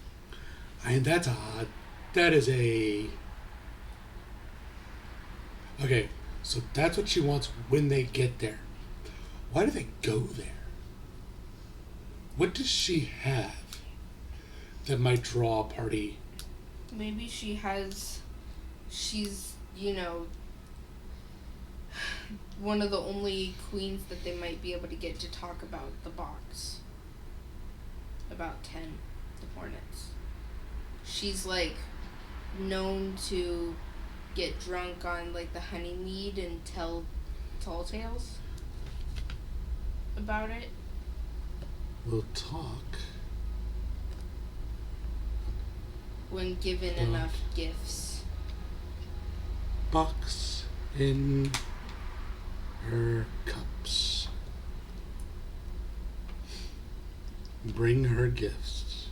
I mean, that's odd. That is a... Okay, so that's what she wants when they get there. Why do they go there? What does she have that might draw a party? Maybe she's, one of the only queens that they might be able to get to talk about the box. About 10, the Hornets. She's, like, known to get drunk on, like, the honeymead and tell tall tales about it. We'll talk. When given enough gifts. Box in her cups. Bring her gifts.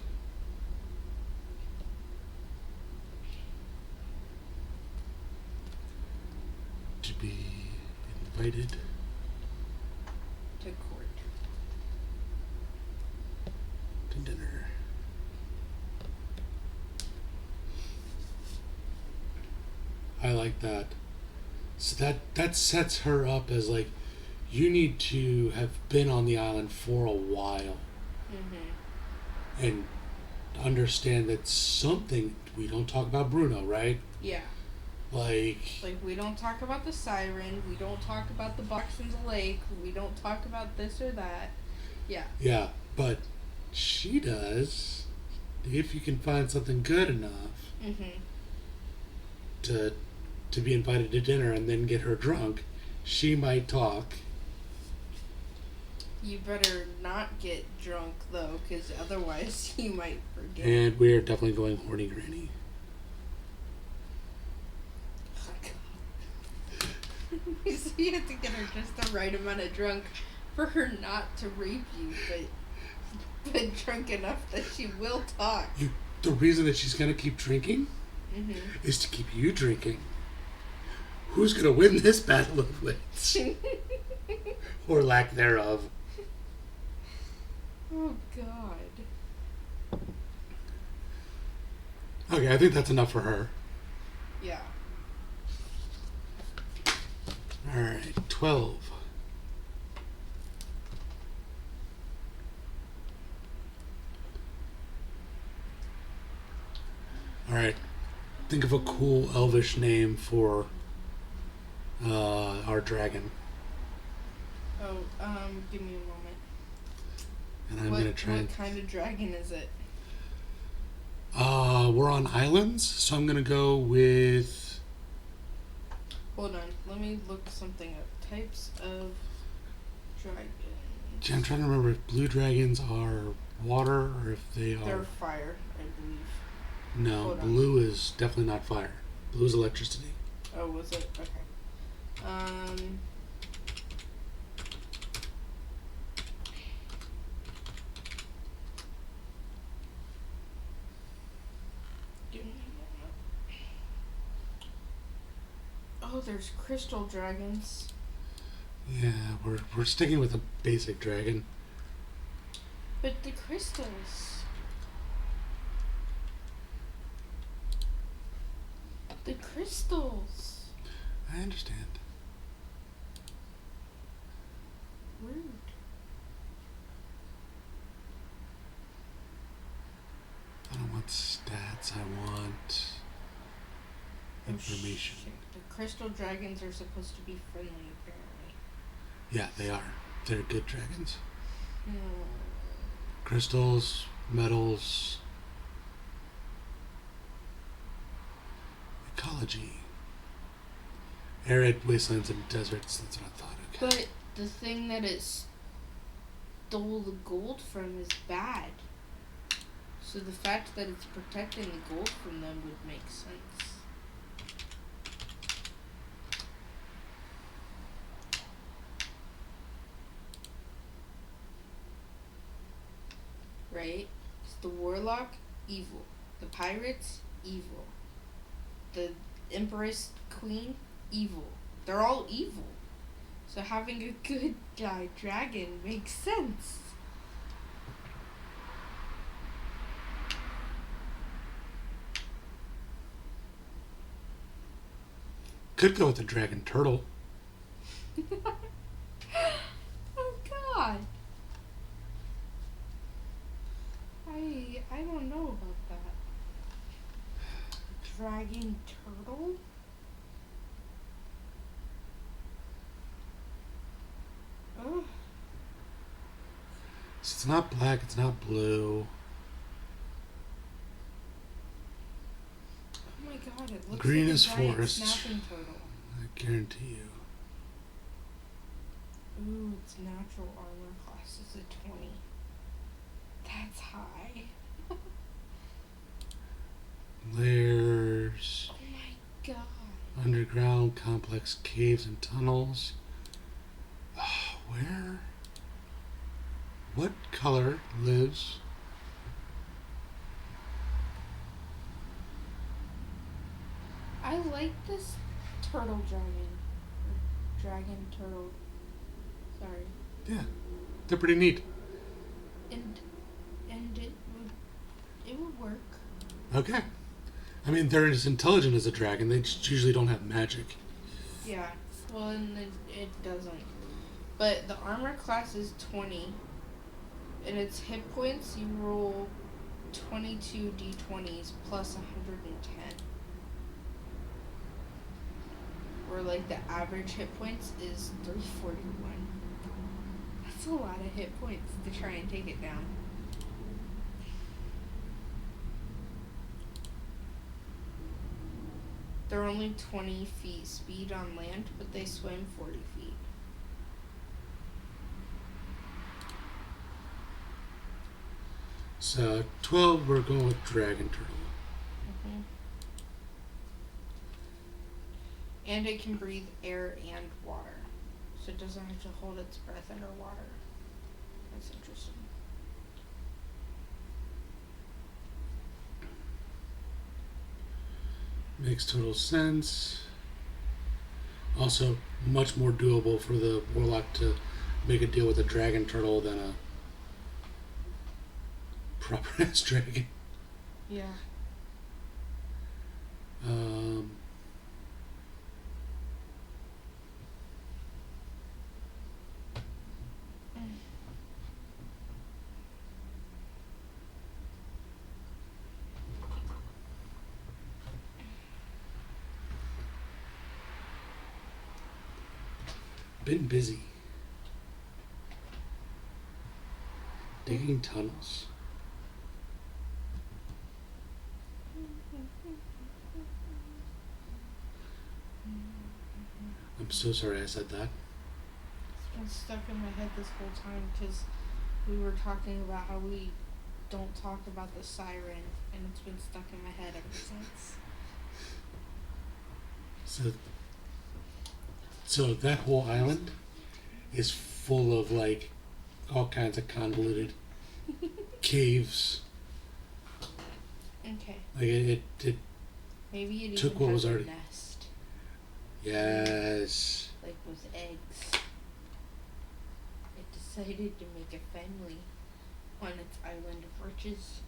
To be invited To court. to dinner. I like that. So that sets her up as like, you need to have been on the island for a while and understand that something. We don't talk about Bruno, right? Yeah. Like we don't talk about the siren. We don't talk about the box in the lake. We don't talk about this or that. Yeah. Yeah, but she does. If you can find something good enough to be invited to dinner and then get her drunk, she might talk. You better not get drunk, though, because otherwise you might forget. And we're definitely going horny granny. So you have to get her just the right amount of drunk for her not to rape you, but drunk enough that she will talk. The reason that she's going to keep drinking is to keep you drinking. Who's going to win this battle of wits? Or lack thereof. Oh, God. Okay, I think that's enough for her. Yeah. Alright, 12. Alright, think of a cool elvish name for our dragon. Oh, give me a moment. And I'm going to try What kind of dragon is it? we're on islands, so I'm going to go with... Hold on, let me look something up. Types of dragons. Gee, I'm trying to remember if blue dragons are water or if they are... They're fire, I believe. No, Hold on. blue is definitely not fire. Blue is electricity. Oh, was it? Okay. Give me a moment. Oh, there's crystal dragons. Yeah, we're sticking with a basic dragon. But the crystals. The crystals. I understand. Rude. I don't want stats, I want information. Oh, shit. The crystal dragons are supposed to be friendly, apparently. Yeah, they are. They're good dragons. Hmm. Crystals, metals, ecology. Arid wastelands and deserts, that's what I thought. Okay. But the thing that it stole the gold from is bad. So the fact that it's protecting the gold from them would make sense. right? It's the warlock, evil. The pirates, evil. The empress queen, evil. They're all evil. So having a good guy dragon makes sense. Could go with the dragon turtle. Oh God. I don't know about that. Dragon turtle? Oh, So it's not black, it's not blue. oh my God! It looks Green like a is giant forest. snapping turtle. I guarantee you. Ooh, its natural armor class is a 20. That's high. Layers, Oh my God. underground, complex caves and tunnels. Where? What color lives? I like this turtle dragon. Or dragon turtle. Sorry. Yeah, they're pretty neat. And it would work. Okay. I mean, they're as intelligent as a dragon. They just usually don't have magic. Yeah. Well, and it doesn't. But the armor class is 20. And its hit points, you roll 22 d20s plus 110. Where, like, the average hit points is 341. That's a lot of hit points to try and take it down. They're only 20 feet speed on land, but they swim 40 feet. So 12, we're going with dragon turtle. Mm-hmm. And it can breathe air and water. So it doesn't have to hold its breath underwater. That's interesting. Makes total sense. Also, much more doable for the warlock to make a deal with a dragon turtle than a proper ass dragon. Yeah. Um, been busy. Digging tunnels. I'm so sorry I said that. It's been stuck in my head this whole time because we were talking about how we don't talk about the siren, and it's been stuck in my head ever since. So that whole island is full of like all kinds of convoluted caves. Okay. Like it Maybe it took even what has was a already- nest, Yes. like with eggs. It decided to make a family on its island of riches.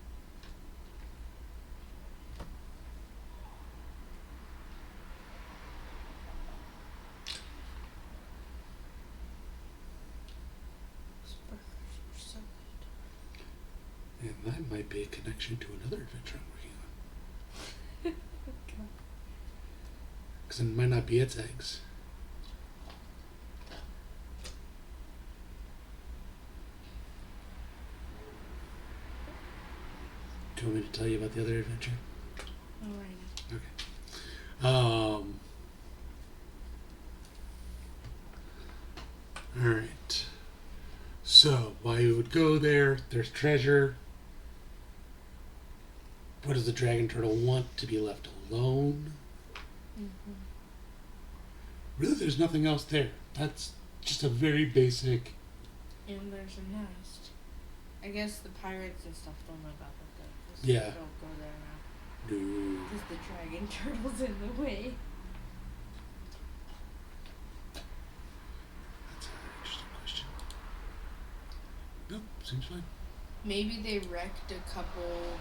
Those burgers were so good. And that might be a connection to another adventure I'm working on. Okay. Because it might not be its eggs. Do you want me to tell you about the other adventure? Alright. Um. Alright. So, why we would go there, there's treasure. What does the dragon turtle want? To be left alone? Mm-hmm. Really, there's nothing else there. That's just a very basic. And there's a nest. I guess the pirates and stuff don't know about that though. 'Cause Yeah. Don't go there now. No. Because the dragon turtle's in the way. That's an interesting question. Nope, seems fine. Maybe they wrecked a couple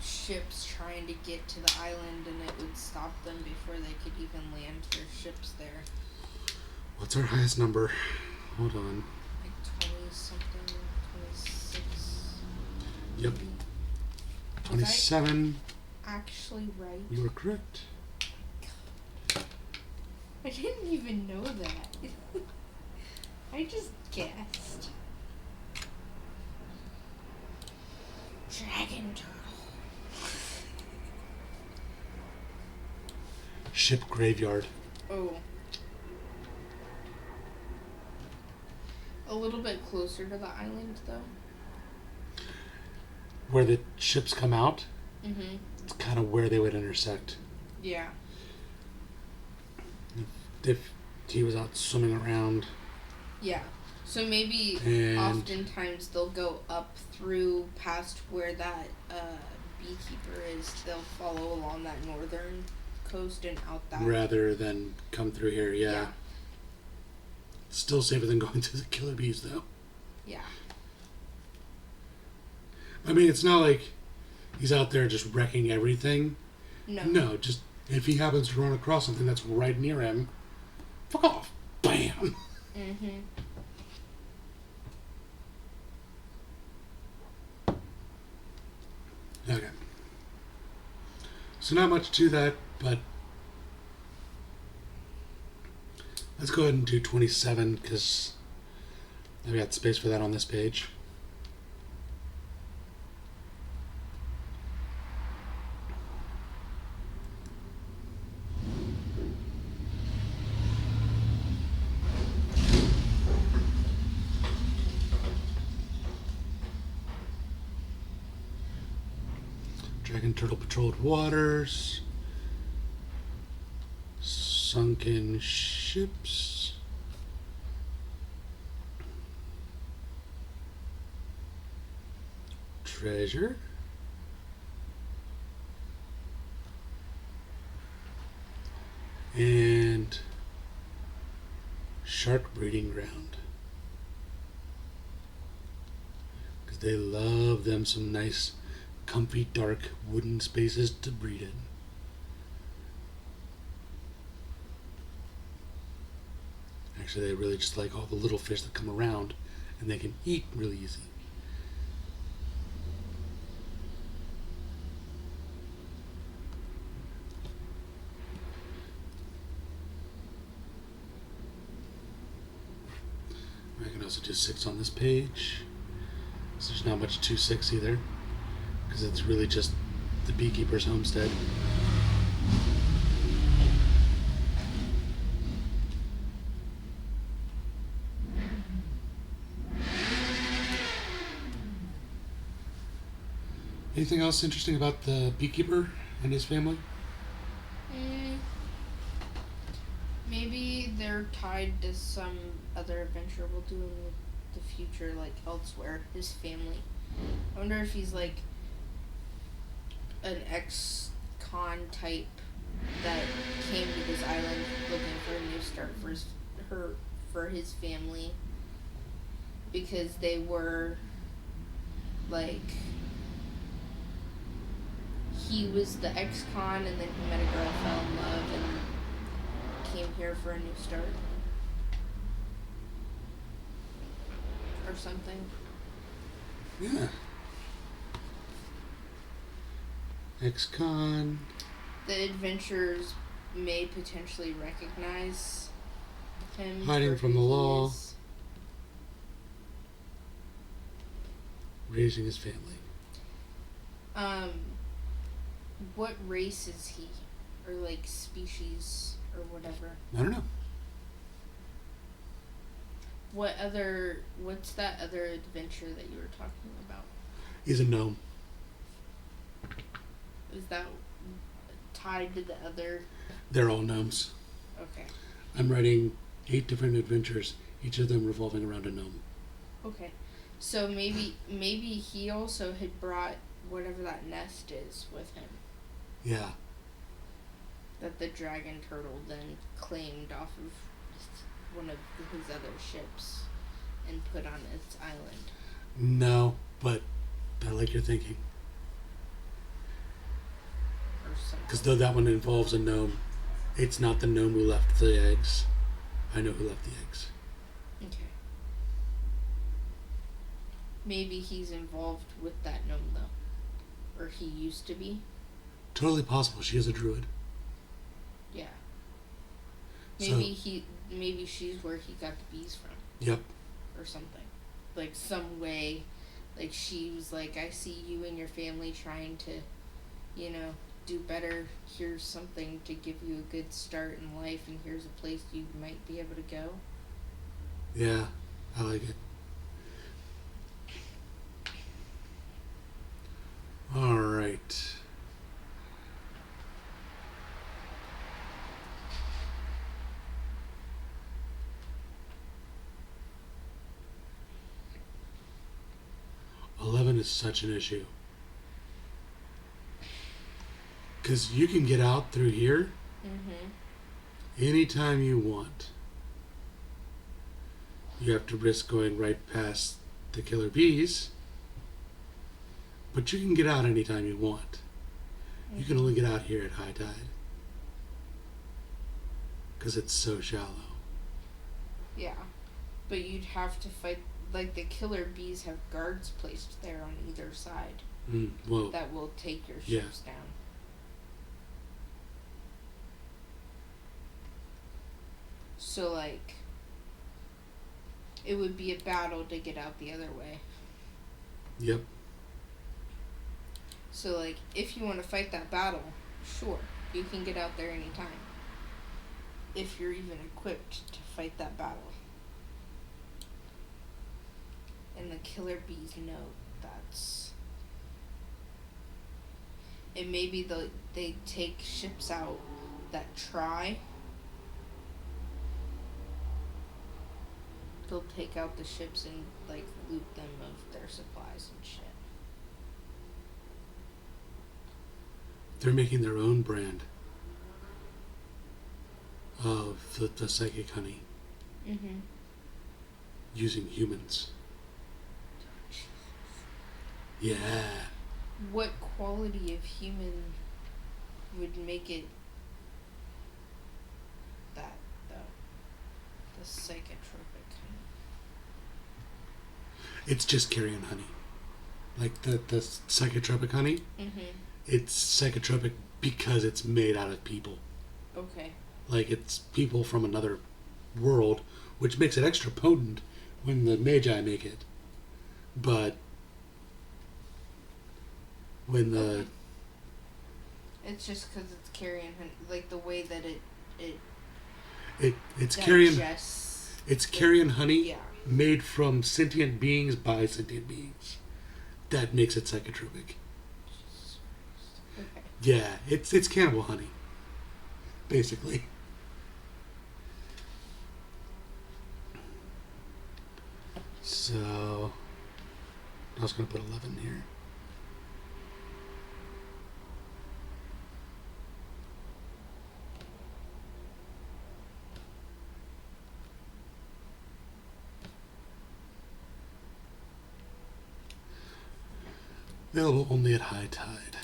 ships trying to get to the island and it would stop them before they could even land their ships there. What's our highest number? Hold on. Like 20 something, 26. Yep. maybe. 27. Actually right. You were correct. I didn't even know that. I just guessed. Dragon turtle. Ship graveyard. Oh. A little bit closer to the island though. Where the ships come out, Mm-hmm. it's kind of where they would intersect. Yeah. If he was out swimming around. Yeah. So maybe And- oftentimes they'll go up through past where that beekeeper is. They'll follow along that northern coast and out that. Rather than come through here, yeah. Still safer than going to the killer bees, though. Yeah. I mean, it's not like he's out there just wrecking everything. No. No, just if he happens to run across something that's right near him, fuck off. Bam! Mm-hmm. Okay. So not much to that, but let's go ahead and do 27 because I've got space for that on this page. Dragon Turtle Patrolled Waters. Sunken Ships. Treasure. And Shark Breeding Ground. Because they love them some nice comfy, dark, wooden spaces to breed in. Actually, they really just like all the little fish that come around and they can eat really easy. I can also do 6 on this page. So there's not much to 6 either, because it's really just the beekeeper's homestead. Anything else interesting about the beekeeper and his family? Maybe they're tied to some other adventure we'll do in the future, like elsewhere. His family. I wonder if he's like an ex-con type that came to this island looking for a new start for his family, because they were like, he was the ex-con and then he met a girl, fell in love, and came here for a new start. Or something. Yeah. Ex-con. The adventurers may potentially recognize him. Hiding for from who the he law. is. Raising his family. What race is he? Or like species or whatever. I don't know. What's that other adventure that you were talking about? He's a gnome. Is that tied to the other? They're all gnomes. Okay. I'm writing 8 different adventures, each of them revolving around a gnome. Okay. So maybe he also had brought whatever that nest is with him Yeah. that the dragon turtle then claimed off of one of his other ships and put on its island. No, but I like your thinking. Or something. Because though that one involves a gnome, it's not the gnome who left the eggs. I know who left the eggs. Okay. Maybe he's involved with that gnome though. Or he used to be. Totally possible. She is a druid. Yeah. So- Maybe she's where he got the bees from. Yep. Or something. Like some way, like she was like, I see you and your family trying to, do better. Here's something to give you a good start in life, and here's a place you might be able to go. Yeah, I like it. All right. $11 is such an issue. Because you can get out through here anytime you want. You have to risk going right past the killer bees, but you can get out anytime you want. You can only get out here at high tide because it's so shallow. Yeah. But you'd have to fight, like the killer bees have guards placed there on either side Well, that will take your Yeah. ships down. So, like, it would be a battle to get out the other way. yep. So, like, if you want to fight that battle, sure, you can get out there anytime. If you're even equipped to fight that battle. And the killer bees know that's... And maybe they take ships out that try. They'll take out the ships and, like, loot them of their supplies and shit. They're making their own brand of the psychic honey Mm-hmm. using humans. Yeah. What quality of human would make it that, though? The psychotropic honey. It's just carrion honey. Like the psychotropic honey, Mm-hmm. it's psychotropic because it's made out of people. Okay. Like it's people from another world, which makes it extra potent when the magi make it. But when the It's just because it's carrion honey. Like, the way that it it's carrion digests. it's carrion honey Yeah. made from sentient beings by sentient beings. That makes it psychotropic. Okay. Yeah, it's cannibal honey, basically. So I was going to put 11 here. Available only at high tide.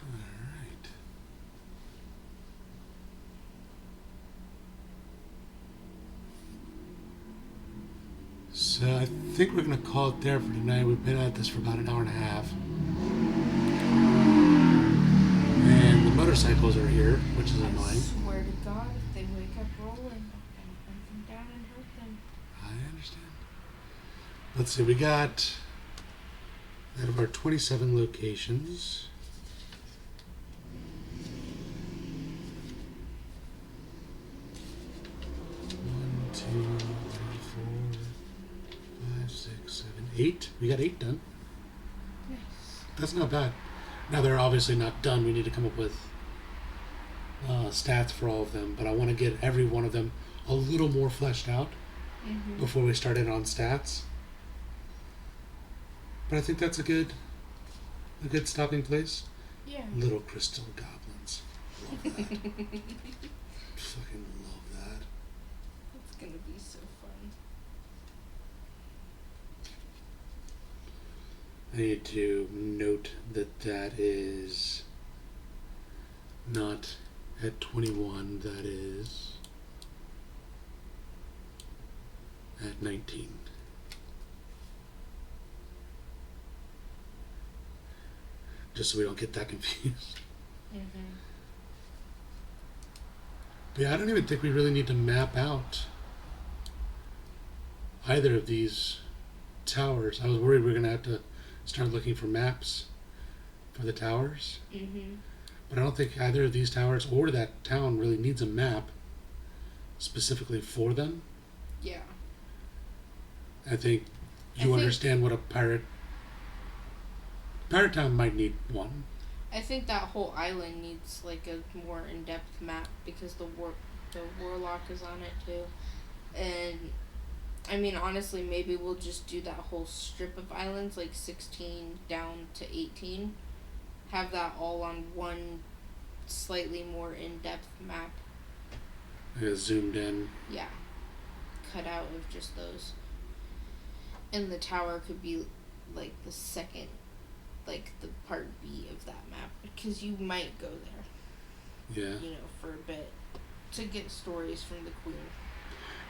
Alright. So I think we're going to call it there for tonight. We've been at this for about an hour and a half. And the motorcycles are here, which is I annoying. swear to God, if they wake up rolling, I'm gonna hunt them down and hurt them. I understand. Let's see, we got out of our 27 locations. One, two, three, four, five, six, seven, 8. We got 8 done. Nice. That's not bad. Now they're obviously not done. We need to come up with stats for all of them, but I want to get every one of them a little more fleshed out before we start in on stats. But I think that's a good stopping place. Yeah. Little crystal goblins. Love that. Fucking love that. It's gonna be so fun. I need to note that that is not at 21, that is at 19. Just so we don't get that confused. But yeah, I don't even think we really need to map out either of these towers. I was worried we were going to have to start looking for maps for the towers. But I don't think either of these towers or that town really needs a map specifically for them. Yeah. I think you understand what a pirate town might need one. I think that whole island needs like a more in-depth map because the warlock is on it too. And I mean, honestly, maybe we'll just do that whole strip of islands, like 16 down to 18. Have that all on one slightly more in-depth map. Zoomed in. Yeah. Cut out of just those. And the tower could be like the second, like the part B of that map. Because you might go there. Yeah. You know, for a bit. To get stories from the queen.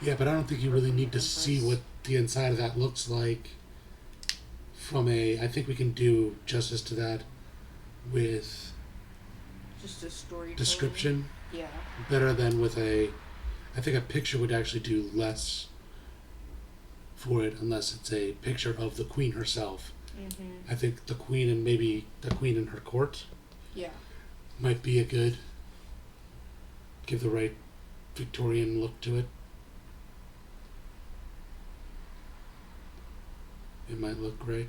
Yeah, but I don't think you really need to see what the inside of that looks like I think we can do justice to that with just a story description. Yeah. Better than with I think a picture would actually do less for it unless it's a picture of the queen herself. I think the queen and maybe the queen in her court might be give the right Victorian look to it. It might look great.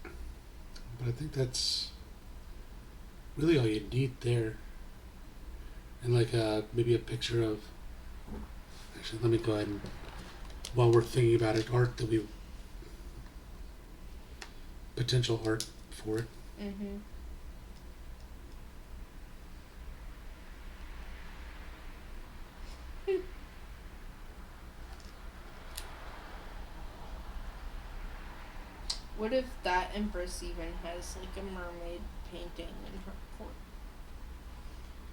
But I think that's really all you need there. And like maybe a picture of... Actually, let me go ahead and... While we're thinking about it, potential art for it. What if that empress even has like a mermaid painting in her court?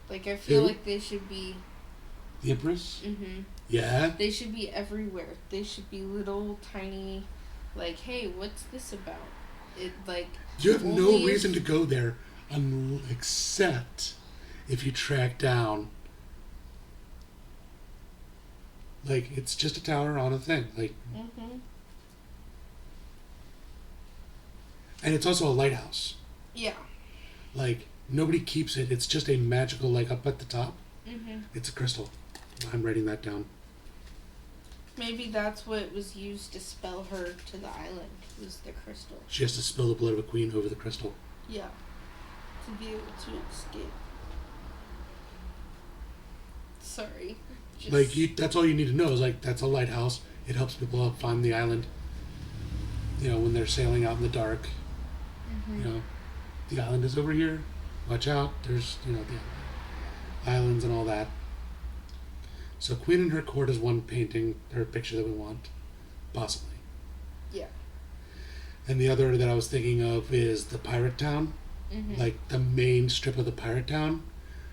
Like I feel like they should be... The empress? Yeah? They should be everywhere. They should be little tiny, like, hey, what's this about? It like... You have no reason to go there except if you track down... Like, it's just a tower on a thing. Like... And it's also a lighthouse. Yeah. Like, nobody keeps it. It's just a magical, like, up at the top. It's a crystal. I'm writing that down. Maybe that's what was used to spell her to the island, was the crystal. She has to spill the blood of a queen over the crystal. Yeah. To be able to escape. Sorry. That's all you need to know is, like, that's a lighthouse. It helps people find the island. You know, when they're sailing out in the dark. You know, the island is over here. Watch out. There's, the islands and all that. So Queen in her court is one painting or picture that we want. Possibly. Yeah. And the other that I was thinking of is the pirate town. Like the main strip of the pirate town.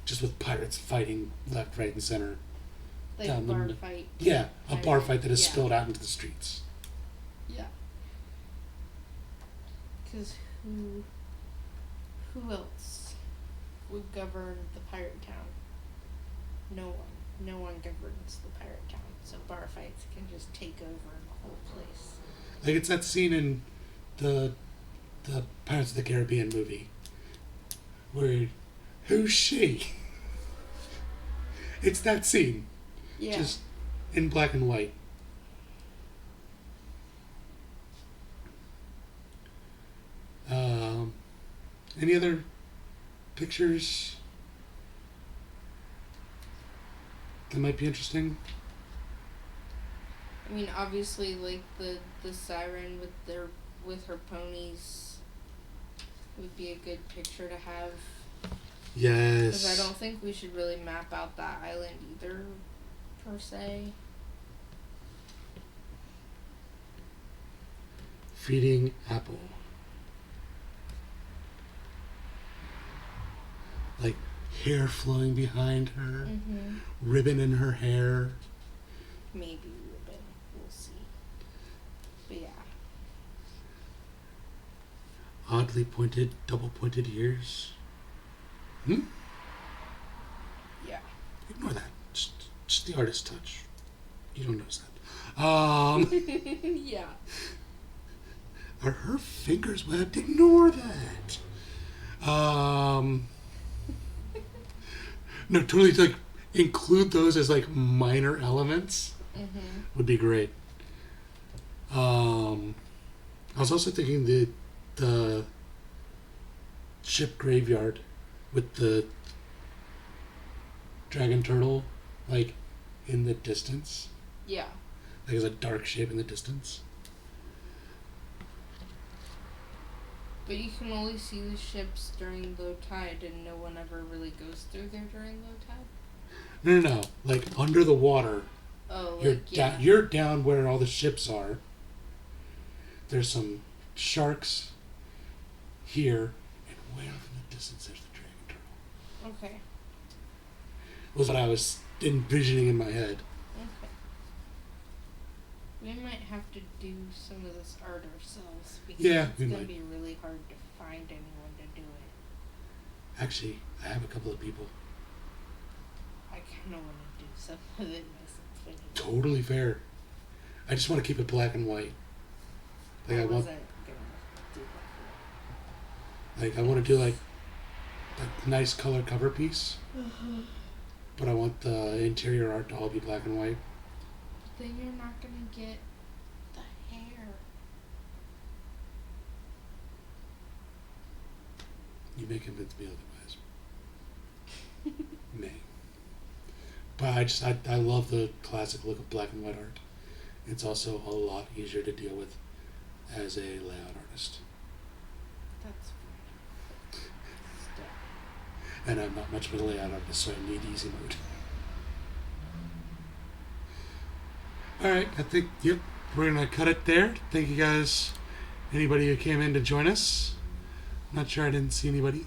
Just with pirates fighting left, right, and center. Like a bar fight. Yeah, a bar fight that is spilled out into the streets. Yeah. Because who else would govern the pirate town? No one. no one governs the pirate town, so bar fights can just take over the whole place. Like it's that scene in the Pirates of the Caribbean movie where who's she? It's that scene, Yeah. just in black and white. Any other pictures that might be interesting? I mean, obviously, like the siren with her ponies would be a good picture to have. Yes. Because I don't think we should really map out that island either, per se. Feeding Apple. Like hair flowing behind her, Mm-hmm. ribbon in her hair. Maybe ribbon. We'll see. But yeah. Oddly pointed, double pointed ears. Hmm? Yeah. Ignore that. Just the artist's touch. You don't notice that. Yeah. Are her fingers webbed? Ignore that. No, totally like include those as like minor elements Mm-hmm. would be great. I was also thinking the ship graveyard with the dragon turtle like in the distance. Yeah. Like as a dark shape in the distance. But you can only see the ships during low tide, and no one ever really goes through there during low tide. No. Like under the water. Oh, You're like, yeah. you're down where all the ships are. There's some sharks here, and way off in the distance there's the dragon turtle. Okay. Was what I was envisioning in my head. Okay. We might have to do some of this art ourselves because Yeah, it's we going to might. be really hard to find anyone to do it. Actually, I have a couple of people. I kind of want to do some of it myself. Anyway. Totally fair. I just want to keep it black and white. Like I want, wasn't going to do that. like I want to do like a nice color cover piece, but I want the interior art to all be black and white. Then you're not going to get the hair. You may convince me otherwise. May. But I love the classic look of black and white art. It's also a lot easier to deal with as a layout artist. That's fine. Still. And I'm not much of a layout artist, so I need easy mode. Alright, I think, yep, we're going to cut it there. Thank you guys, anybody who came in to join us. Not sure I didn't see anybody.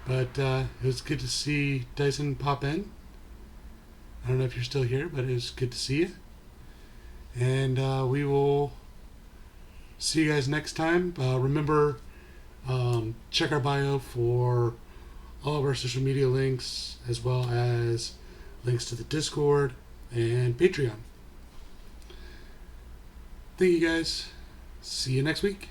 But it was good to see Dyson pop in. I don't know if you're still here, but it was good to see you. And we will see you guys next time. Remember, check our bio for all of our social media links, as well as links to the Discord and Patreon. Thank you guys. See you next week.